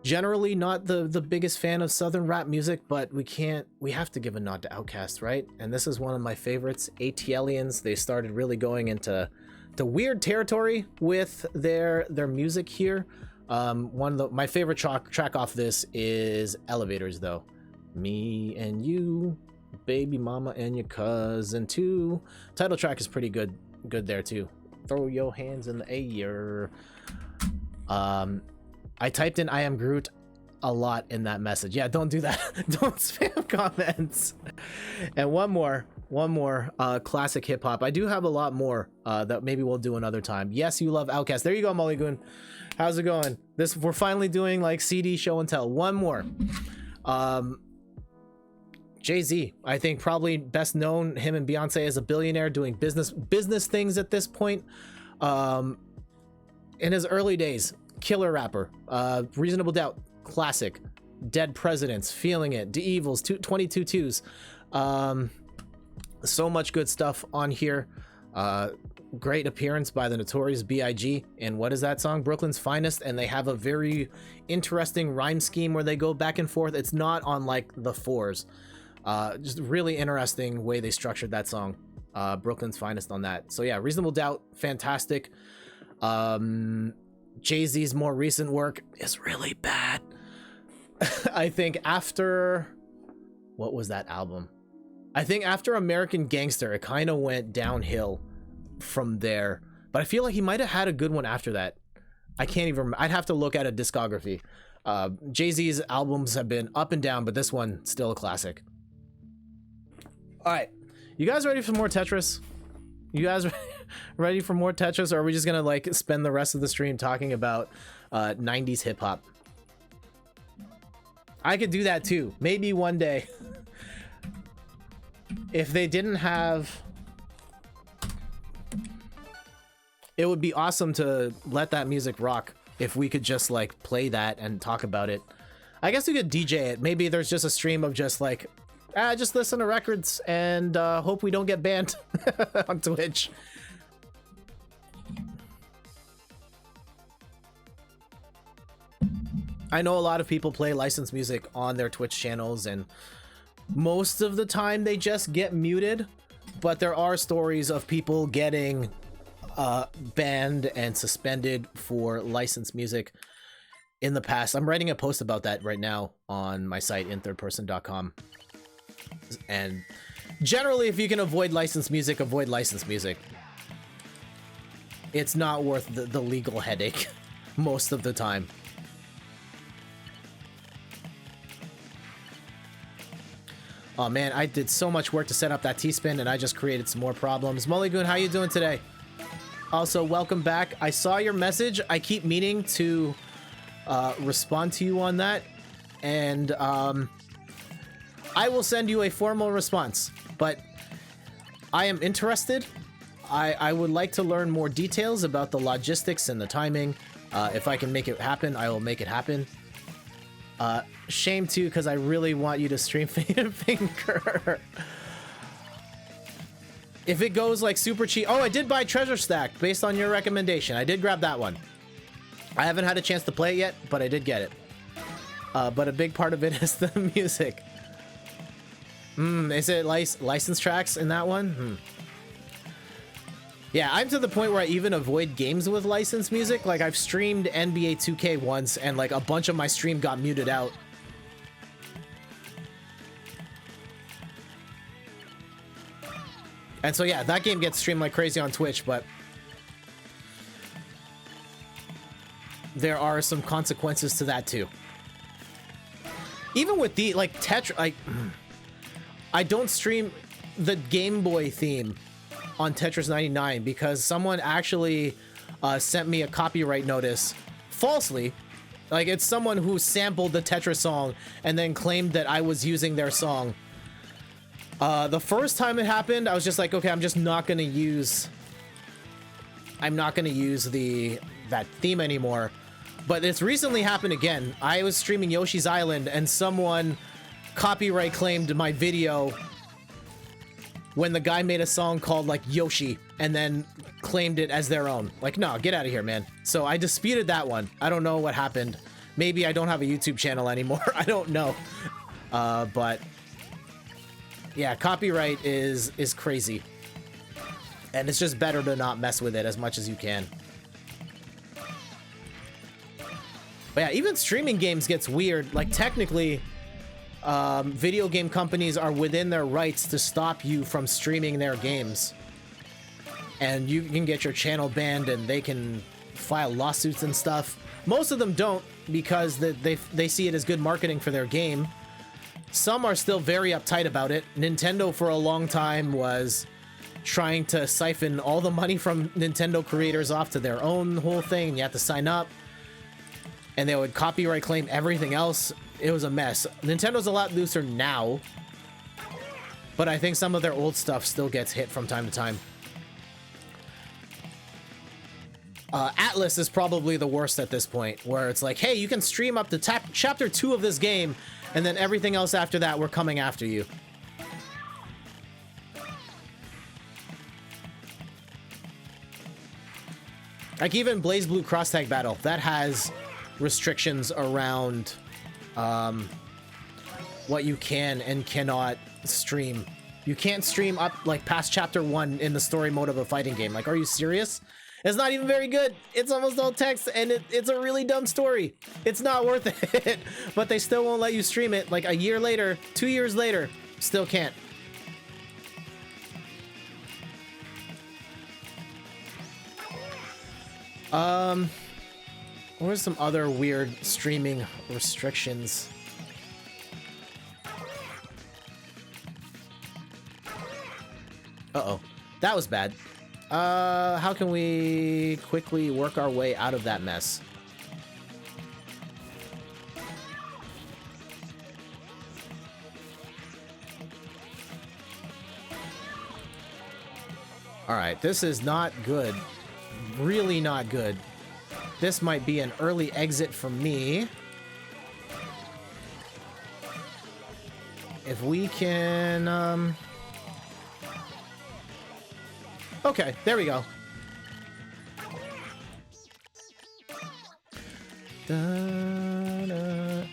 Generally not the biggest fan of southern rap music, but we have to give a nod to Outkast, right? And this is one of my favorites, ATLians. They started really going into weird territory with their music here. My favorite track off this is Elevators, though. Me and you, baby mama and your cousin too. Title track is pretty good there too. Throw your hands in the air. I typed in I am Groot a lot in that message. Yeah, don't do that. Don't spam comments. And one more. One more classic hip hop. I do have a lot more that maybe we'll do another time. Yes, you love Outkast. There you go, Mulligoon. How's it going? We're finally doing like CD show and tell. One more. Jay-Z, I think probably best known, him and Beyonce, as a billionaire doing business things at this point. In his early days, killer rapper. Reasonable Doubt, classic. Dead Presidents, Feeling It, The Evils, 22 Twos. So much good stuff on here. Great appearance by the Notorious B.I.G. in what is that song? Brooklyn's Finest, and they have a very interesting rhyme scheme where they go back and forth. It's not on like the fours. Just really interesting way they structured that song. Brooklyn's Finest on that. So yeah, Reasonable Doubt, fantastic. Jay-Z's more recent work is really bad. I think after, what was that album? I think after American Gangster, it kind of went downhill from there. But I feel like he might have had a good one after that. I can't even remember. I'd have to look at a discography. Jay-Z's albums have been up and down, but this one still a classic. All right, you guys ready for more Tetris? You guys ready for more Tetris, or are we just gonna like spend the rest of the stream talking about 90s hip hop? I could do that too, maybe one day. If they didn't have, it would be awesome to let that music rock. If we could just like play that and talk about it. I guess we could DJ it. Maybe there's just a stream of just like, just listen to records and hope we don't get banned on Twitch. I know a lot of people play licensed music on their Twitch channels, and most of the time they just get muted, but there are stories of people getting banned and suspended for licensed music in the past. I'm writing a post about that right now on my site, inthirdperson.com. And generally, if you can avoid licensed music, avoid licensed music. It's not worth the legal headache most of the time. Oh man, I did so much work to set up that T-spin and I just created some more problems. Mulligoon, how you doing today? Also, welcome back. I saw your message. I keep meaning to respond to you on that. And I will send you a formal response. But I am interested. I would like to learn more details about the logistics and the timing. If I can make it happen, I will make it happen. Shame too, because I really want you to stream Faded Finger. If it goes like super cheap. Oh, I did buy Treasure Stack based on your recommendation. I did grab that one. I haven't had a chance to play it yet, but I did get it. But a big part of it is the music. Is it licensed tracks in that one? Yeah, I'm to the point where I even avoid games with licensed music. Like, I've streamed NBA 2K once, and like a bunch of my stream got muted out. And so yeah, that game gets streamed like crazy on Twitch, but there are some consequences to that too. Even with the like Tetris, like I don't stream the Game Boy theme on Tetris 99 because someone actually sent me a copyright notice falsely. Like, it's someone who sampled the Tetris song and then claimed that I was using their song. The first time it happened, I was just like, okay, I'm not gonna use that theme anymore. But it's recently happened again. I was streaming Yoshi's Island and someone copyright claimed my video when the guy made a song called like Yoshi and then claimed it as their own. Like, no, get out of here, man. So I disputed that one. I don't know what happened. Maybe I don't have a YouTube channel anymore. I don't know. But yeah, copyright is crazy. And it's just better to not mess with it as much as you can. But yeah, even streaming games gets weird. Like, technically, video game companies are within their rights to stop you from streaming their games. And you can get your channel banned and they can file lawsuits and stuff. Most of them don't because they see it as good marketing for their game. Some are still very uptight about it. Nintendo for a long time was trying to siphon all the money from Nintendo creators off to their own whole thing. You have to sign up, and they would copyright claim everything else. It was a mess. Nintendo's a lot looser now, but I think some of their old stuff still gets hit from time to time. Atlas is probably the worst at this point, where it's like, hey, you can stream up to chapter 2 of this game, and then everything else after that, we're coming after you. Like even BlazBlue Cross Tag Battle, that has restrictions around what you can and cannot stream. You can't stream up like past chapter 1 in the story mode of a fighting game. Like, are you serious? It's not even very good. It's almost all text, and it's a really dumb story. It's not worth it, but they still won't let you stream it. Like a year later, 2 years later, still can't. What are some other weird streaming restrictions? Uh-oh, that was bad. How can we quickly work our way out of that mess? All right, this is not good. Really not good. This might be an early exit for me. If we can, okay, there we go.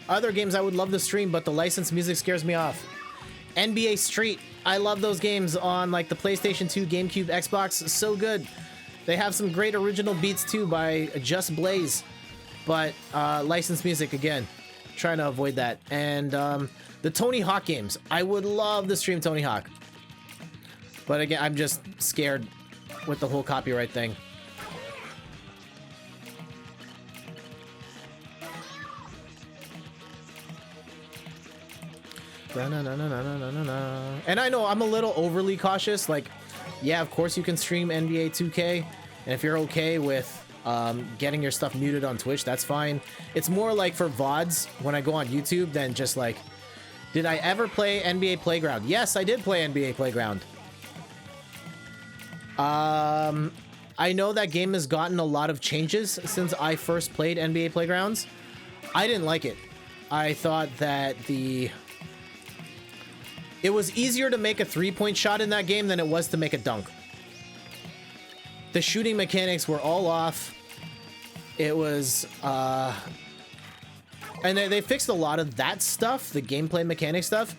Other games I would love to stream, but the licensed music scares me off. NBA Street. I love those games on like the PlayStation 2, GameCube, Xbox. So good. They have some great original beats too by Just Blaze, but licensed music again. Trying to avoid that. And the Tony Hawk games. I would love to stream Tony Hawk, but again, I'm just scared with the whole copyright thing. And I know I'm a little overly cautious. Like, yeah, of course you can stream NBA 2K, and if you're okay with getting your stuff muted on Twitch, that's fine. It's more like for VODs when I go on YouTube than just like, did I ever play NBA Playground? Yes, I did play NBA Playground. I know that game has gotten a lot of changes since I first played NBA Playgrounds. I didn't like it. I thought that it was easier to make a three-point shot in that game than it was to make a dunk. The shooting mechanics were all off. It was, and they fixed a lot of that stuff, the gameplay mechanic stuff,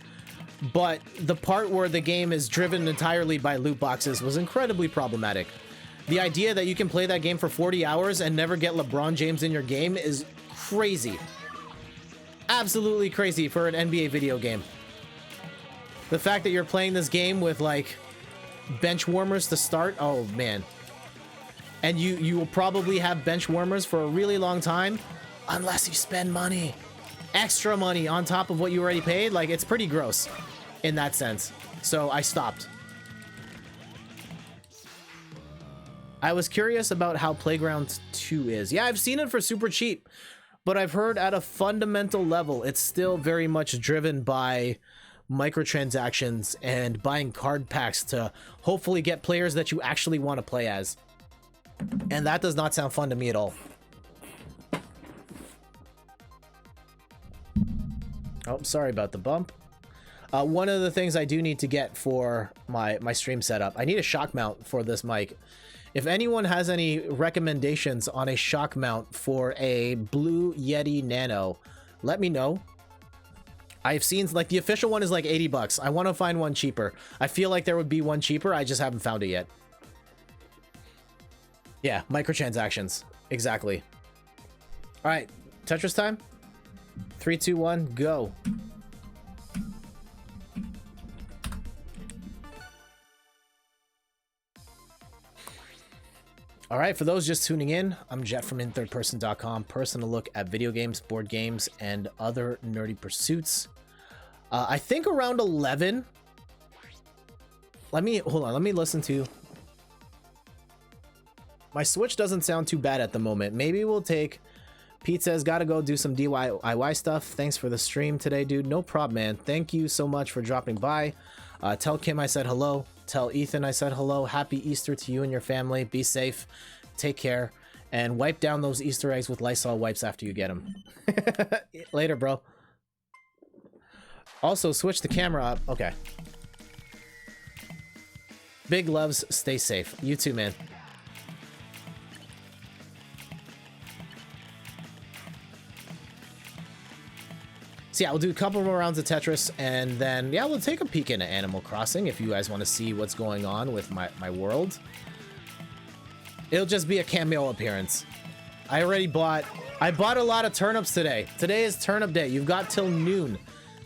but the part where the game is driven entirely by loot boxes was incredibly problematic. The idea that you can play that game for 40 hours and never get LeBron James in your game is crazy. Absolutely crazy for an NBA video game. The fact that you're playing this game with like bench warmers to start, oh man. And you will probably have bench warmers for a really long time unless you spend money. Extra money on top of what you already paid. Like, it's pretty gross in that sense. So I stopped. I was curious about how Playground 2 is. Yeah, I've seen it for super cheap, but I've heard at a fundamental level, it's still very much driven by microtransactions and buying card packs to hopefully get players that you actually want to play as. And that does not sound fun to me at all. Oh, sorry about the bump. One of the things I do need to get for my stream setup, I need a shock mount for this mic. If anyone has any recommendations on a shock mount for a Blue Yeti Nano, let me know. I've seen, like, the official one is like 80 bucks. I want to find one cheaper. I feel like there would be one cheaper. I just haven't found it yet. Yeah, microtransactions. Exactly. All right, Tetris time. 3, 2, 1, go. All right, for those just tuning in, I'm Jet from inthirdperson.com, personal look at video games, board games, and other nerdy pursuits. I think around 11. Hold on, let me listen to. My Switch doesn't sound too bad at the moment. Maybe we'll take. Pete says, gotta go do some DIY stuff. Thanks for the stream today, dude. No problem, man. Thank you so much for dropping by. Tell Kim I said hello. Tell Ethan I said hello. Happy Easter to you and your family. Be safe. Take care. And wipe down those Easter eggs with Lysol wipes after you get them. Later, bro. Also, switch the camera up. Okay. Big loves. Stay safe. You too, man. So yeah, we'll do a couple more rounds of Tetris, and then, yeah, we'll take a peek into Animal Crossing if you guys want to see what's going on with my world. It'll just be a cameo appearance. I bought a lot of turnips today. Today is turnip day. You've got till noon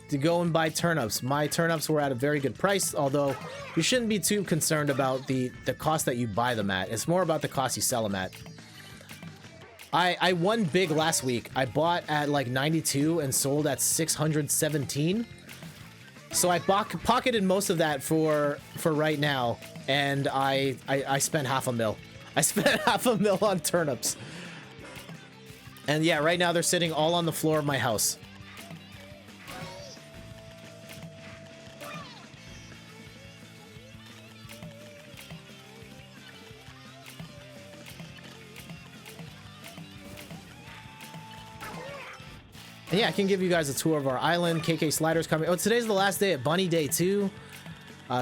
to go and buy turnips. My turnips were at a very good price, although you shouldn't be too concerned about the cost that you buy them at. It's more about the cost you sell them at. I won big last week. I bought at like 92 and sold at 617. So I pocketed most of that for right now, and I spent $500,000. I spent $500,000 on turnips. And yeah, right now they're sitting all on the floor of my house. And yeah, I can give you guys a tour of our island. KK Slider's coming. Oh, today's the last day at Bunny Day too.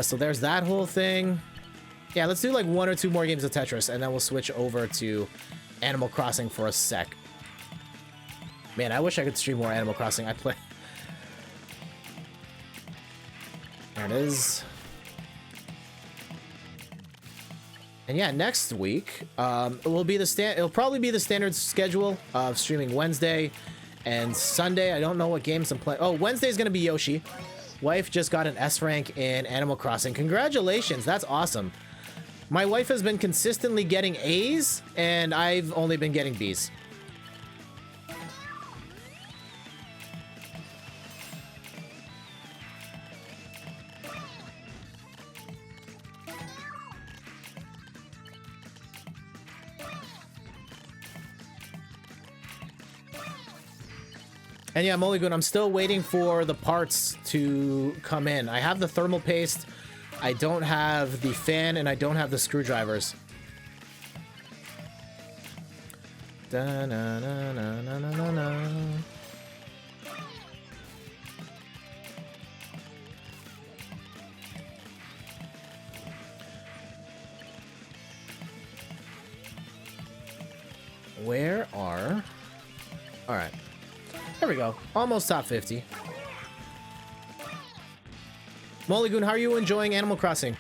So there's that whole thing. Yeah, let's do like 1 or 2 more games of Tetris, and then we'll switch over to Animal Crossing for a sec. Man, I wish I could stream more Animal Crossing. I play. There it is. And yeah, next week it'll probably be the standard schedule of streaming Wednesday and Sunday. I don't know what games I'm playing. Oh, Wednesday's gonna be Yoshi. Wife just got an S rank in Animal Crossing. Congratulations, that's awesome. My wife has been consistently getting A's, and I've only been getting B's. And yeah, Mulligan, I'm still waiting for the parts to come in. I have the thermal paste, I don't have the fan, and I don't have the screwdrivers. Da-na-na-na-na-na-na. Where are... All right. There we go. Almost top 50. Mulligan, how are you enjoying Animal Crossing?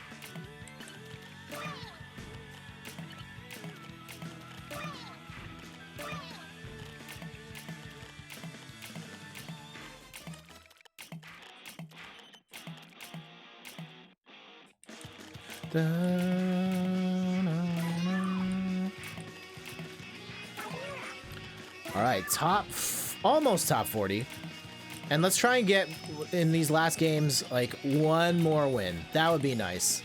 All right, almost top 40. And let's try and get in these last games like one more win. That would be nice.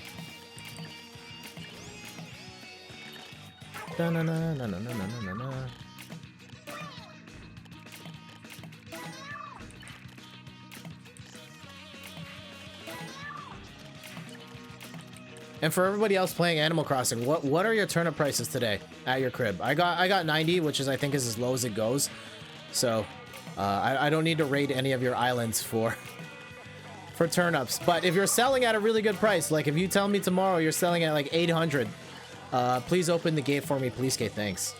Da-na-na-na-na-na-na-na. And for everybody else playing Animal Crossing, what are your turnip prices today at your crib? I got 90, which is I think is as low as it goes. So I don't need to raid any of your islands for turnips. But if you're selling at a really good price, like if you tell me tomorrow you're selling at like 800, please open the gate for me, please. Kate, thanks.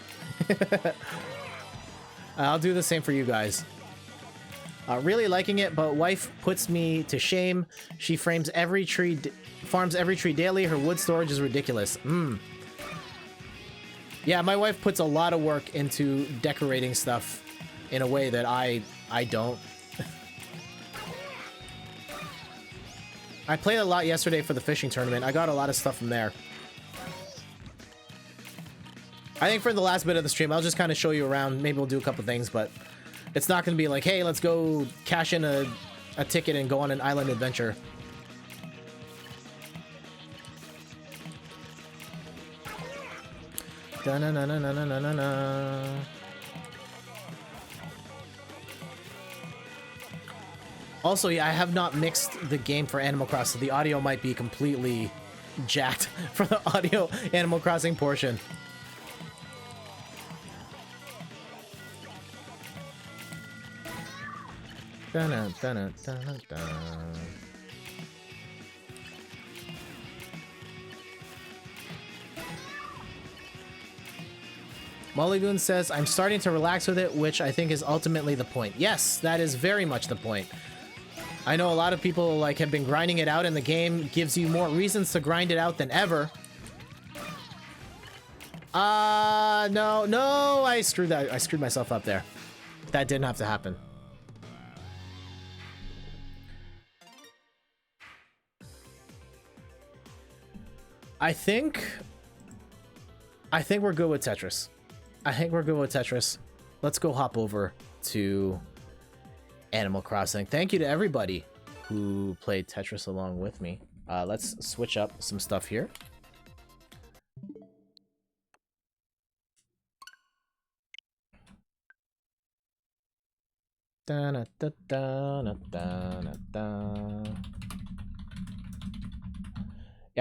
I'll do the same for you guys. Really liking it, but wife puts me to shame. She farms every tree daily. Her wood storage is ridiculous. Yeah, my wife puts a lot of work into decorating stuff in a way that I don't. I played a lot yesterday for the fishing tournament. I got a lot of stuff from there. I think for the last bit of the stream, I'll just kind of show you around. Maybe we'll do a couple things, but it's not going to be like, hey, let's go cash in a a ticket and go on an island adventure. Da-na-na-na-na-na-na-na. Also, yeah, I have not mixed the game for Animal Crossing. The audio might be completely jacked for the audio Animal Crossing portion. Mulligoon says, I'm starting to relax with it, which I think is ultimately the point. Yes, that is very much the point. I know a lot of people like have been grinding it out, and the game gives you more reasons to grind it out than ever. No, I screwed myself up there. That didn't have to happen. I think we're good with Tetris. Let's go hop over to Animal Crossing. Thank you to everybody who played Tetris along with me. Let's switch up some stuff here. Yeah,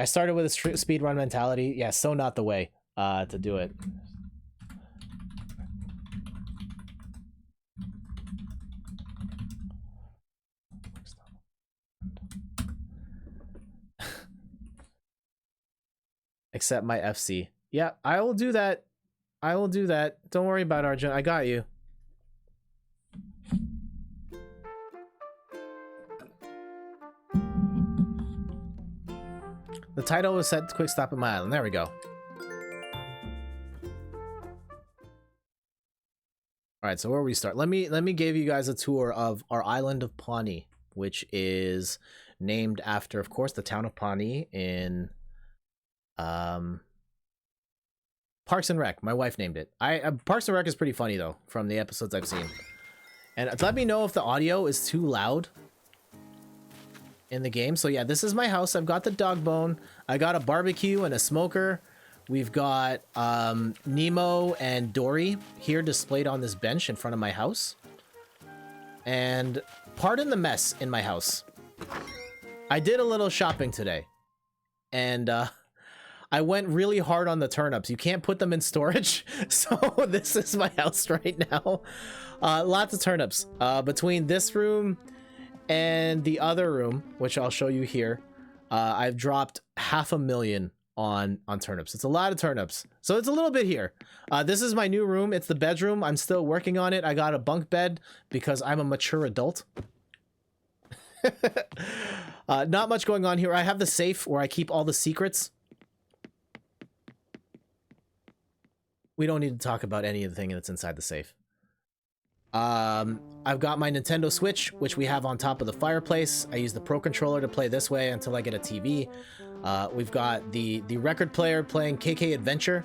I started with a speedrun mentality. Yeah, so not the way to do it. Except my FC. Yeah, I will do that. Don't worry about Arjun. I got you. The title was set to Quick Stop at my island. There we go. Alright, so where we start? Let me give you guys a tour of our island of Pawnee, which is named after, of course, the town of Pawnee in Parks and Rec. My wife named it. Parks and Rec is pretty funny though, from the episodes I've seen. And let me know if the audio is too loud in the game. So yeah, this is my house. I've got the dog bone. I got a barbecue and a smoker. We've got Nemo and Dory here displayed on this bench in front of my house. And pardon the mess in my house. I did a little shopping today. And I went really hard on the turnips. You can't put them in storage. So this is my house right now. Lots of turnips. Between this room and the other room, which I'll show you here, I've dropped 500,000 on turnips. It's a lot of turnips. So it's a little bit here. This is my new room. It's the bedroom. I'm still working on it. I got a bunk bed because I'm a mature adult. Not much going on here. I have the safe where I keep all the secrets. We don't need to talk about any of the thing that's inside the safe. I've got my Nintendo Switch, which we have on top of the fireplace. I use the Pro Controller to play this way until I get a TV. We've got the record player playing KK Adventure.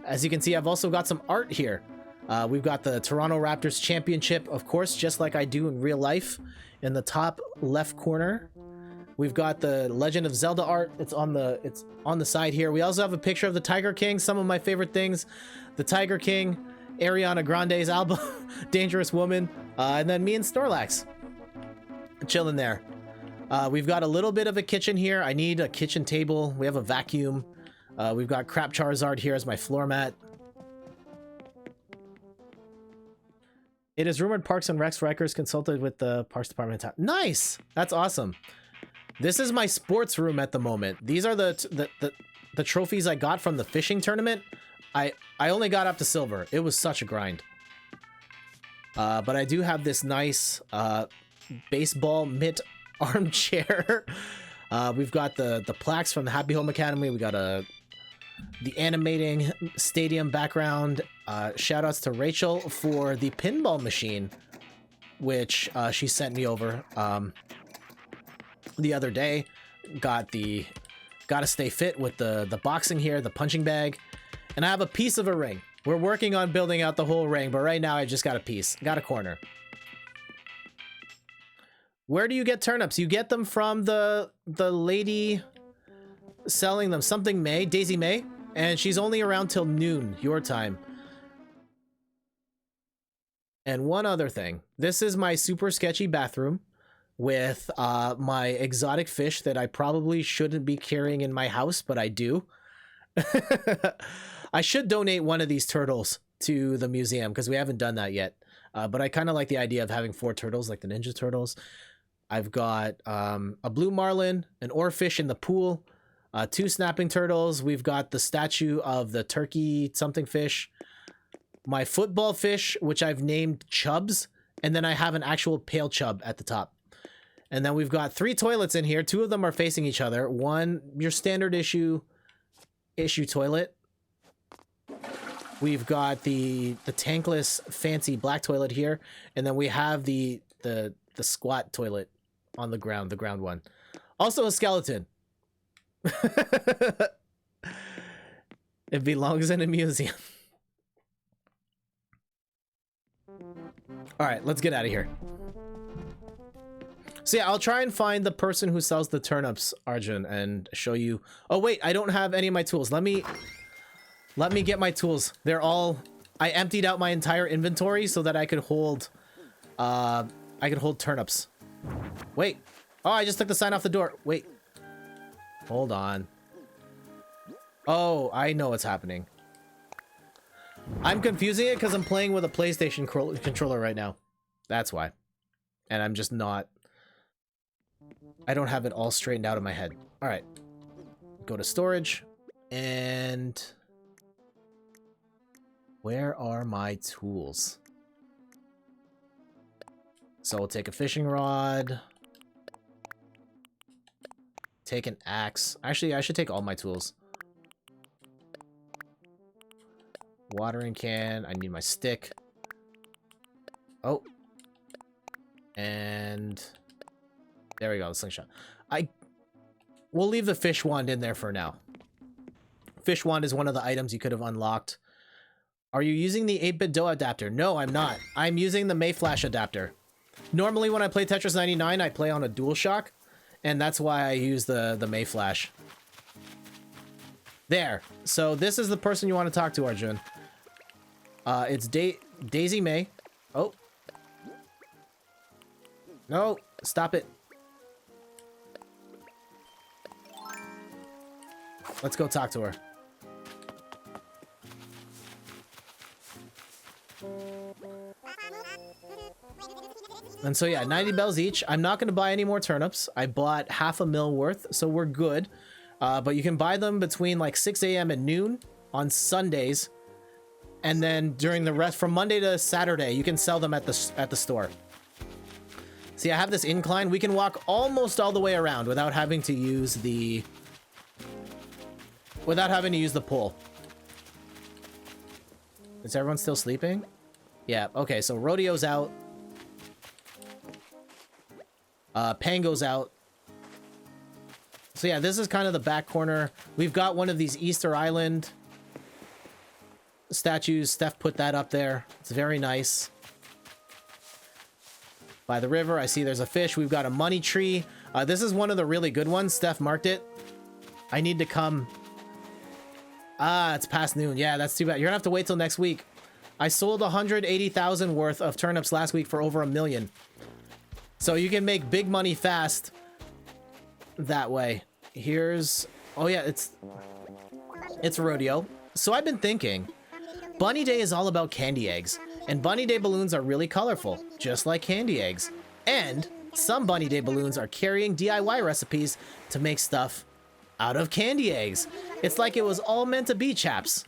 As you can see, I've also got some art here. We've got the Toronto Raptors championship, of course, just like I do in real life, in the top left corner. We've got the Legend of Zelda art. It's on the side here. We also have a picture of the Tiger King. Some of my favorite things: the Tiger King, Ariana Grande's album, Dangerous Woman, and then me and Snorlax chilling there. We've got a little bit of a kitchen here. I need a kitchen table. We have a vacuum. We've got Crap Charizard here as my floor mat. It is rumored Parks and Recs consulted with the Parks Department. Nice! That's awesome. This is my sports room at the moment. These are the trophies I got from the fishing tournament. I only got up to silver. It was such a grind. But I do have this nice baseball mitt armchair. We've got the plaques from the Happy Home Academy. We got the animating stadium background. Shout outs to Rachel for the pinball machine, which she sent me over the other day. Gotta stay fit with the boxing here, the punching bag. And I have a piece of a ring. We're working on building out the whole ring, but right now I just got a piece. Got a corner. Where do you get turnips? You get them from the lady selling them. Something May, Daisy May, and she's only around till noon, your time. And one other thing. This is my super sketchy bathroom with my exotic fish that I probably shouldn't be carrying in my house, but I do. I should donate one of these turtles to the museum because we haven't done that yet. But I kind of like the idea of having 4 turtles like the Ninja Turtles. I've got a blue marlin, an oarfish in the pool, 2 snapping turtles. We've got the statue of the turkey something fish, my football fish, which I've named Chubs, and then I have an actual pale chub at the top. And then we've got 3 toilets in here. 2 of them are facing each other. One, your standard issue toilet. We've got the tankless fancy black toilet here, and then we have the squat toilet on the ground one. Also a skeleton. It belongs in a museum. All right, let's get out of here. So yeah, I'll try and find the person who sells the turnips, Arjun, and show you. Oh wait, I don't have any of my tools. Let me get my tools. They're all, I emptied out my entire inventory so that I could hold turnips. Wait. Oh, I just took the sign off the door. Wait. Hold on. Oh, I know what's happening. I'm confusing it because I'm playing with a PlayStation controller right now. That's why. And I'm just not... I don't have it all straightened out in my head. Alright. Go to storage. And... where are my tools? So we'll take a fishing rod. Take an axe. Actually, I should take all my tools. Watering can. I need my stick. Oh. And... there we go, the slingshot. We'll leave the fish wand in there for now. Fish wand is one of the items you could have unlocked. Are you using the 8-bit DOE adapter? No, I'm not. I'm using the Mayflash adapter. Normally when I play Tetris 99, I play on a DualShock, and that's why I use the Mayflash. There. So this is the person you want to talk to, Arjun. It's Daisy May. Oh. No, stop it. Let's go talk to her. And so yeah, 90 bells each. I'm not going to buy any more turnips. I bought half a mil worth, so we're good. But you can buy them between like 6 a.m. and noon on Sundays. And then during the rest, from Monday to Saturday, you can sell them at the store. See, I have this incline. We can walk almost all the way around without having to use the... pole. Is everyone still sleeping? Yeah, okay, so Rodeo's out. Pango's out. So yeah, this is kind of the back corner. We've got one of these Easter Island statues. Steph put that up there. It's very nice. By the river, I see there's a fish. We've got a money tree. This is one of the really good ones. Steph marked it. I need to come... ah, it's past noon. Yeah, that's too bad. You're gonna have to wait till next week. I sold 180,000 worth of turnips last week for over $1 million. So you can make big money fast that way. Here's... oh yeah, it's Rodeo. So I've been thinking, Bunny Day is all about candy eggs. And Bunny Day balloons are really colorful, just like candy eggs. And some Bunny Day balloons are carrying DIY recipes to make stuff out of candy eggs. It's like it was all meant to be, chaps.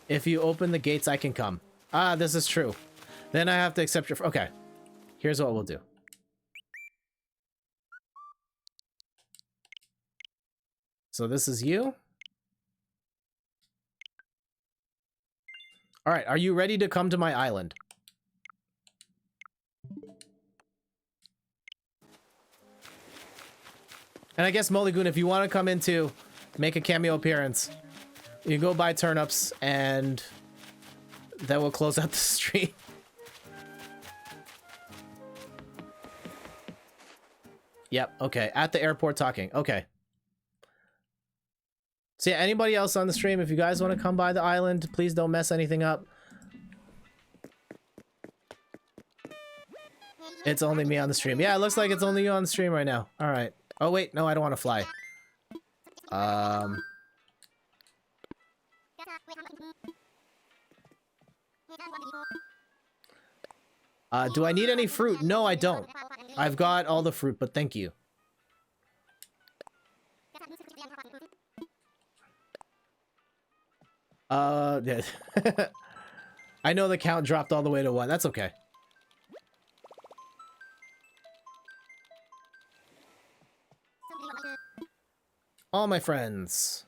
If you open the gates, I can come. Ah, this is true. Then I have to accept your... okay. Here's what we'll do. So this is you. All right, are you ready to come to my island? And I guess Mulligoon, if you want to come in to make a cameo appearance, you go buy turnips and then we'll close out the stream. Yep, okay. At the airport talking. Okay. So yeah, anybody else on the stream, if you guys want to come by the island, please don't mess anything up. It's only me on the stream. Yeah, it looks like it's only you on the stream right now. All right. Oh, wait. No, I don't want to fly. Do I need any fruit? No, I don't. I've got all the fruit, but thank you. Yeah. I know the count dropped all the way to 1. That's okay. All my friends.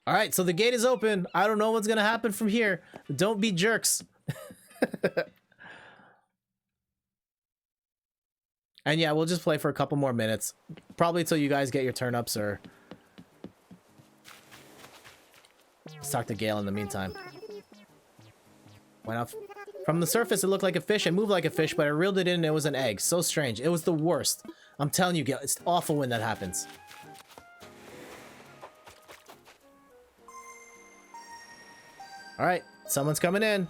All right, so the gate is open. I don't know what's gonna happen from here. Don't be jerks. And yeah, we'll just play for a couple more minutes. Probably till you guys get your turnips or... Let's talk to Gale in the meantime. Why not? From the surface, it looked like a fish and moved like a fish, but I reeled it in and it was an egg. So strange. It was the worst. I'm telling you, Gale, it's awful when that happens. All right, someone's coming in.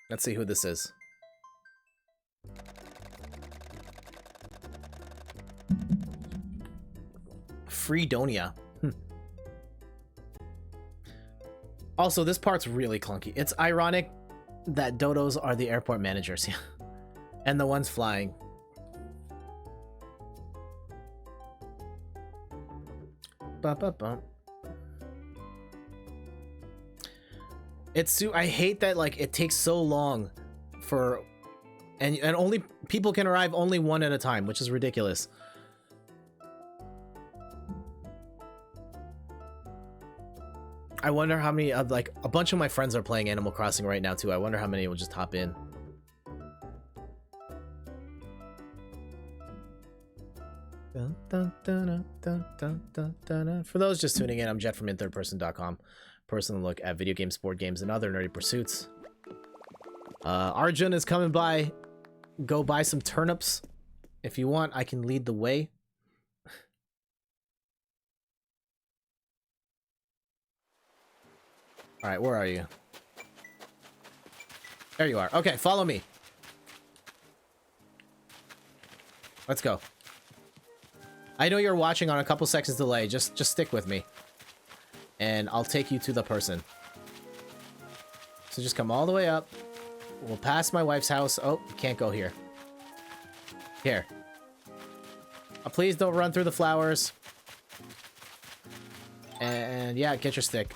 Let's see who this is. Freedonia. Also, this part's really clunky. It's ironic that dodos are the airport managers, yeah, and the ones flying. Ba-ba-bum. I hate that, like, it takes so long for... And only... People can arrive only one at a time, which is ridiculous. I wonder how many of, like, a bunch of my friends are playing Animal Crossing right now, too. I wonder how many will just hop in. Dun, dun, dun, dun, dun, dun, dun, dun. For those just tuning in, I'm Jet from inthirdperson.com. Personal look at video games, board games, and other nerdy pursuits. Arjun is coming by. Go buy some turnips. If you want, I can lead the way. Alright, where are you? There you are. Okay, follow me. Let's go. I know you're watching on a couple seconds delay. Just stick with me. And I'll take you to the person. So just come all the way up. We'll pass my wife's house. Oh, you can't go here. Here. Please don't run through the flowers. And yeah, get your stick.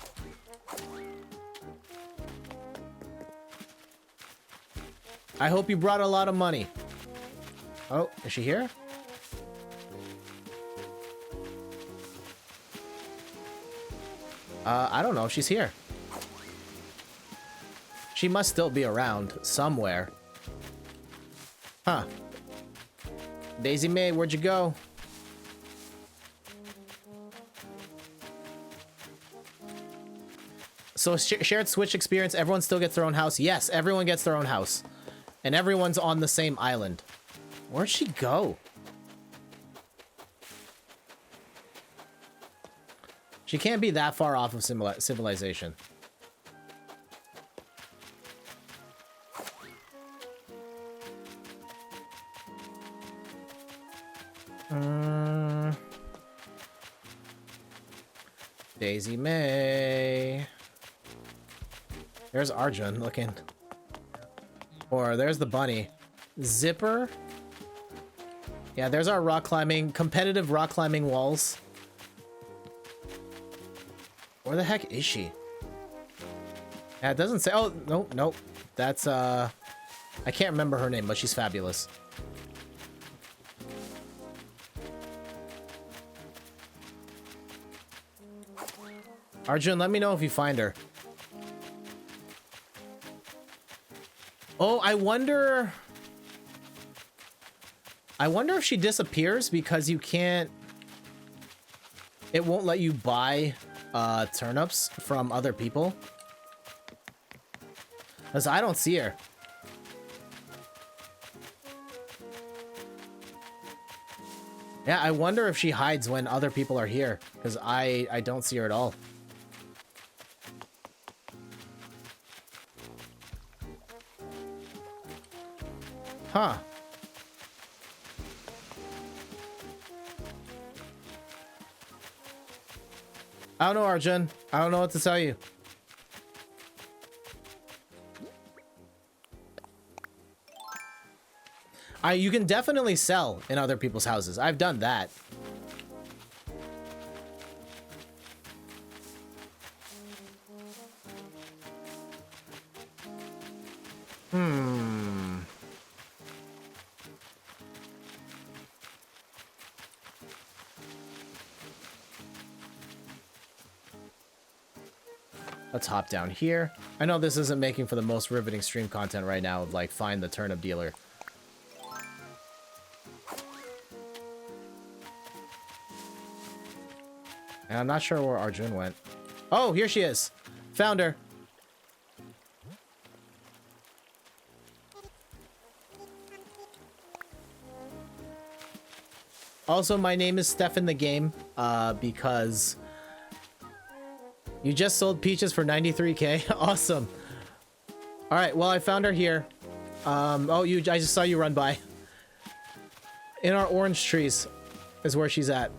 I hope you brought a lot of money. Oh, is she here? I don't know. She's here. She must still be around somewhere. Huh. Daisy May, where'd you go? So shared Switch experience, everyone still gets their own house? Yes, everyone gets their own house. And everyone's on the same island. Where'd she go? She can't be that far off of civilization. Daisy May. There's Arjun looking. Or there's the bunny. Zipper. Yeah, there's our rock climbing, competitive rock climbing walls. Where the heck is she? Yeah, it doesn't say. Oh, no, nope. That's, I can't remember her name, but she's fabulous. Arjun, let me know if you find her. Oh, I wonder if she disappears because you can't... It won't let you buy turnips from other people. Because I don't see her. Yeah, I wonder if she hides when other people are here. Because I don't see her at all. Huh. I don't know, Arjun. I don't know what to tell you. You can definitely sell in other people's houses. I've done that. Let's hop down here. I know this isn't making for the most riveting stream content right now of like find the turnip dealer. And I'm not sure where Arjun went. Oh, here she is. Found her. Also, my name is Stefan the Game, because you just sold peaches for 93k. Awesome. All right, well, I found her here. Oh, I just saw you run by. In our orange trees is where she's at.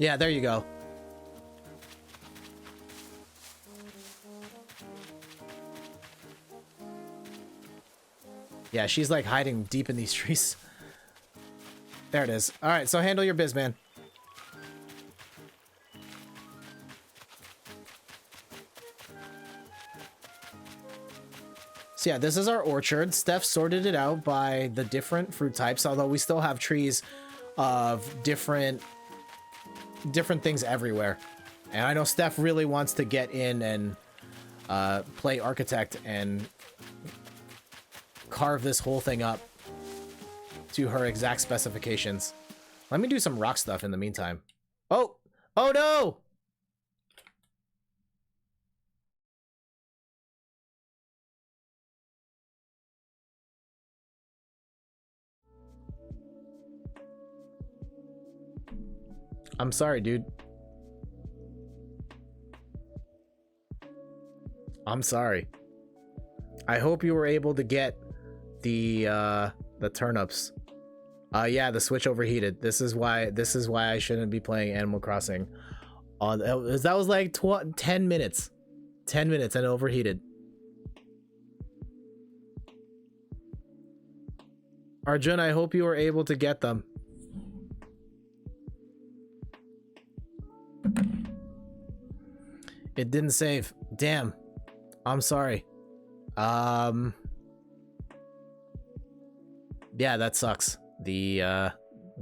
Yeah, there you go. Yeah, she's like hiding deep in these trees. There it is. All right, so handle your biz, man. So yeah, this is our orchard. Steph sorted it out by the different fruit types, although we still have trees of different things everywhere. And I know Steph really wants to get in and play architect and carve this whole thing up to her exact specifications. Let me do some rock stuff in the meantime. Oh no! I'm sorry, dude. I'm sorry. I hope you were able to get the turnips. Yeah, the Switch overheated. This is why I shouldn't be playing Animal Crossing. That was like 10 minutes. 10 minutes and it overheated. Arjun, I hope you were able to get them. It didn't save. Damn. I'm sorry. Yeah, that sucks. The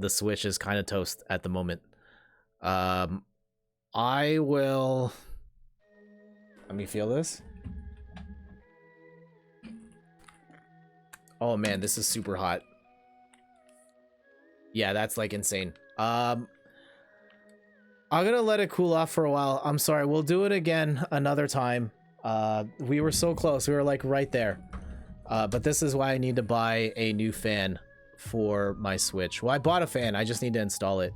Switch is kind of toast at the moment. I will... Let me feel this. Oh man, this is super hot. Yeah, that's like insane. I'm gonna let it cool off for a while. I'm sorry, we'll do it again another time. We were so close, we were like right there. But this is why I need to buy a new fan for my Switch. Well, I bought a fan, I just need to install it.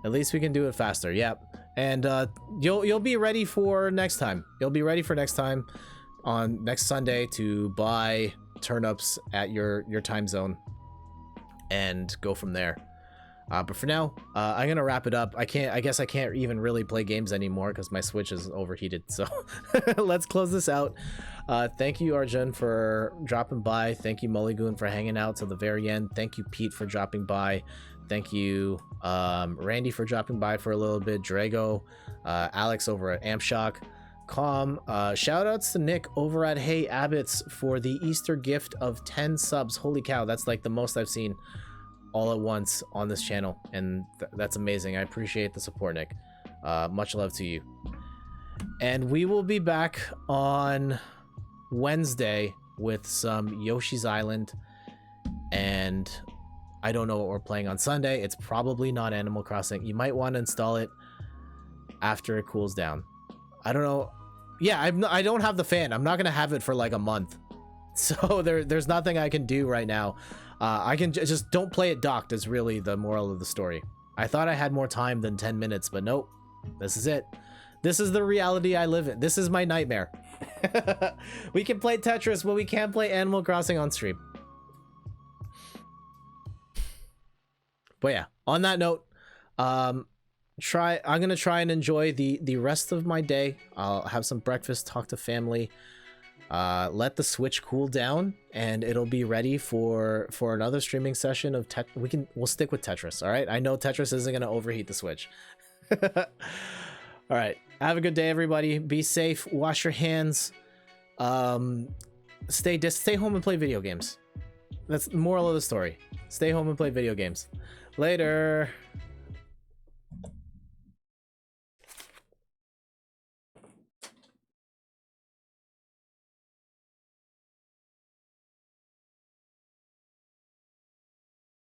At least we can do it faster, yep. And you'll be ready for next time. You'll be ready for next time on next Sunday to buy turnips at your time zone and go from there. But for now, I'm gonna wrap it up. I guess I can't even really play games anymore because my Switch is overheated. So let's close this out. Thank you, Arjun, for dropping by. Thank you, Mulligoon, for hanging out till the very end. Thank you, Pete, for dropping by. Thank you, Randy, for dropping by for a little bit. Drago, Alex over at Ampshock, Calm. Shout outs to Nick over at Hey Abbots for the Easter gift of 10 subs. Holy cow, that's like the most I've seen all at once on this channel, and that's amazing. I appreciate the support, Nick. Much love to you. And we will be back on Wednesday with some Yoshi's Island, and I don't know what we're playing on Sunday. It's probably not Animal Crossing. You might want to install it after it cools down. I don't know. yeah, I don't have the fan. I'm not gonna have it for like a month, so there's nothing I can do right now. I can just don't play it docked is really the moral of the story. I thought I had more time than 10 minutes, but nope. This is it. This is the reality I live in. This is my nightmare. We can play Tetris, but we can't play Animal Crossing on stream. But yeah, on that note, I'm gonna try and enjoy the rest of my day. I'll have some breakfast, talk to family, let the Switch cool down, and it'll be ready for another streaming session of we'll stick with Tetris. All right, I know Tetris isn't gonna overheat the Switch. All right, have a good day, everybody. Be safe, wash your hands, stay home and play video games. That's the moral of the story. Stay home and play video games. Later.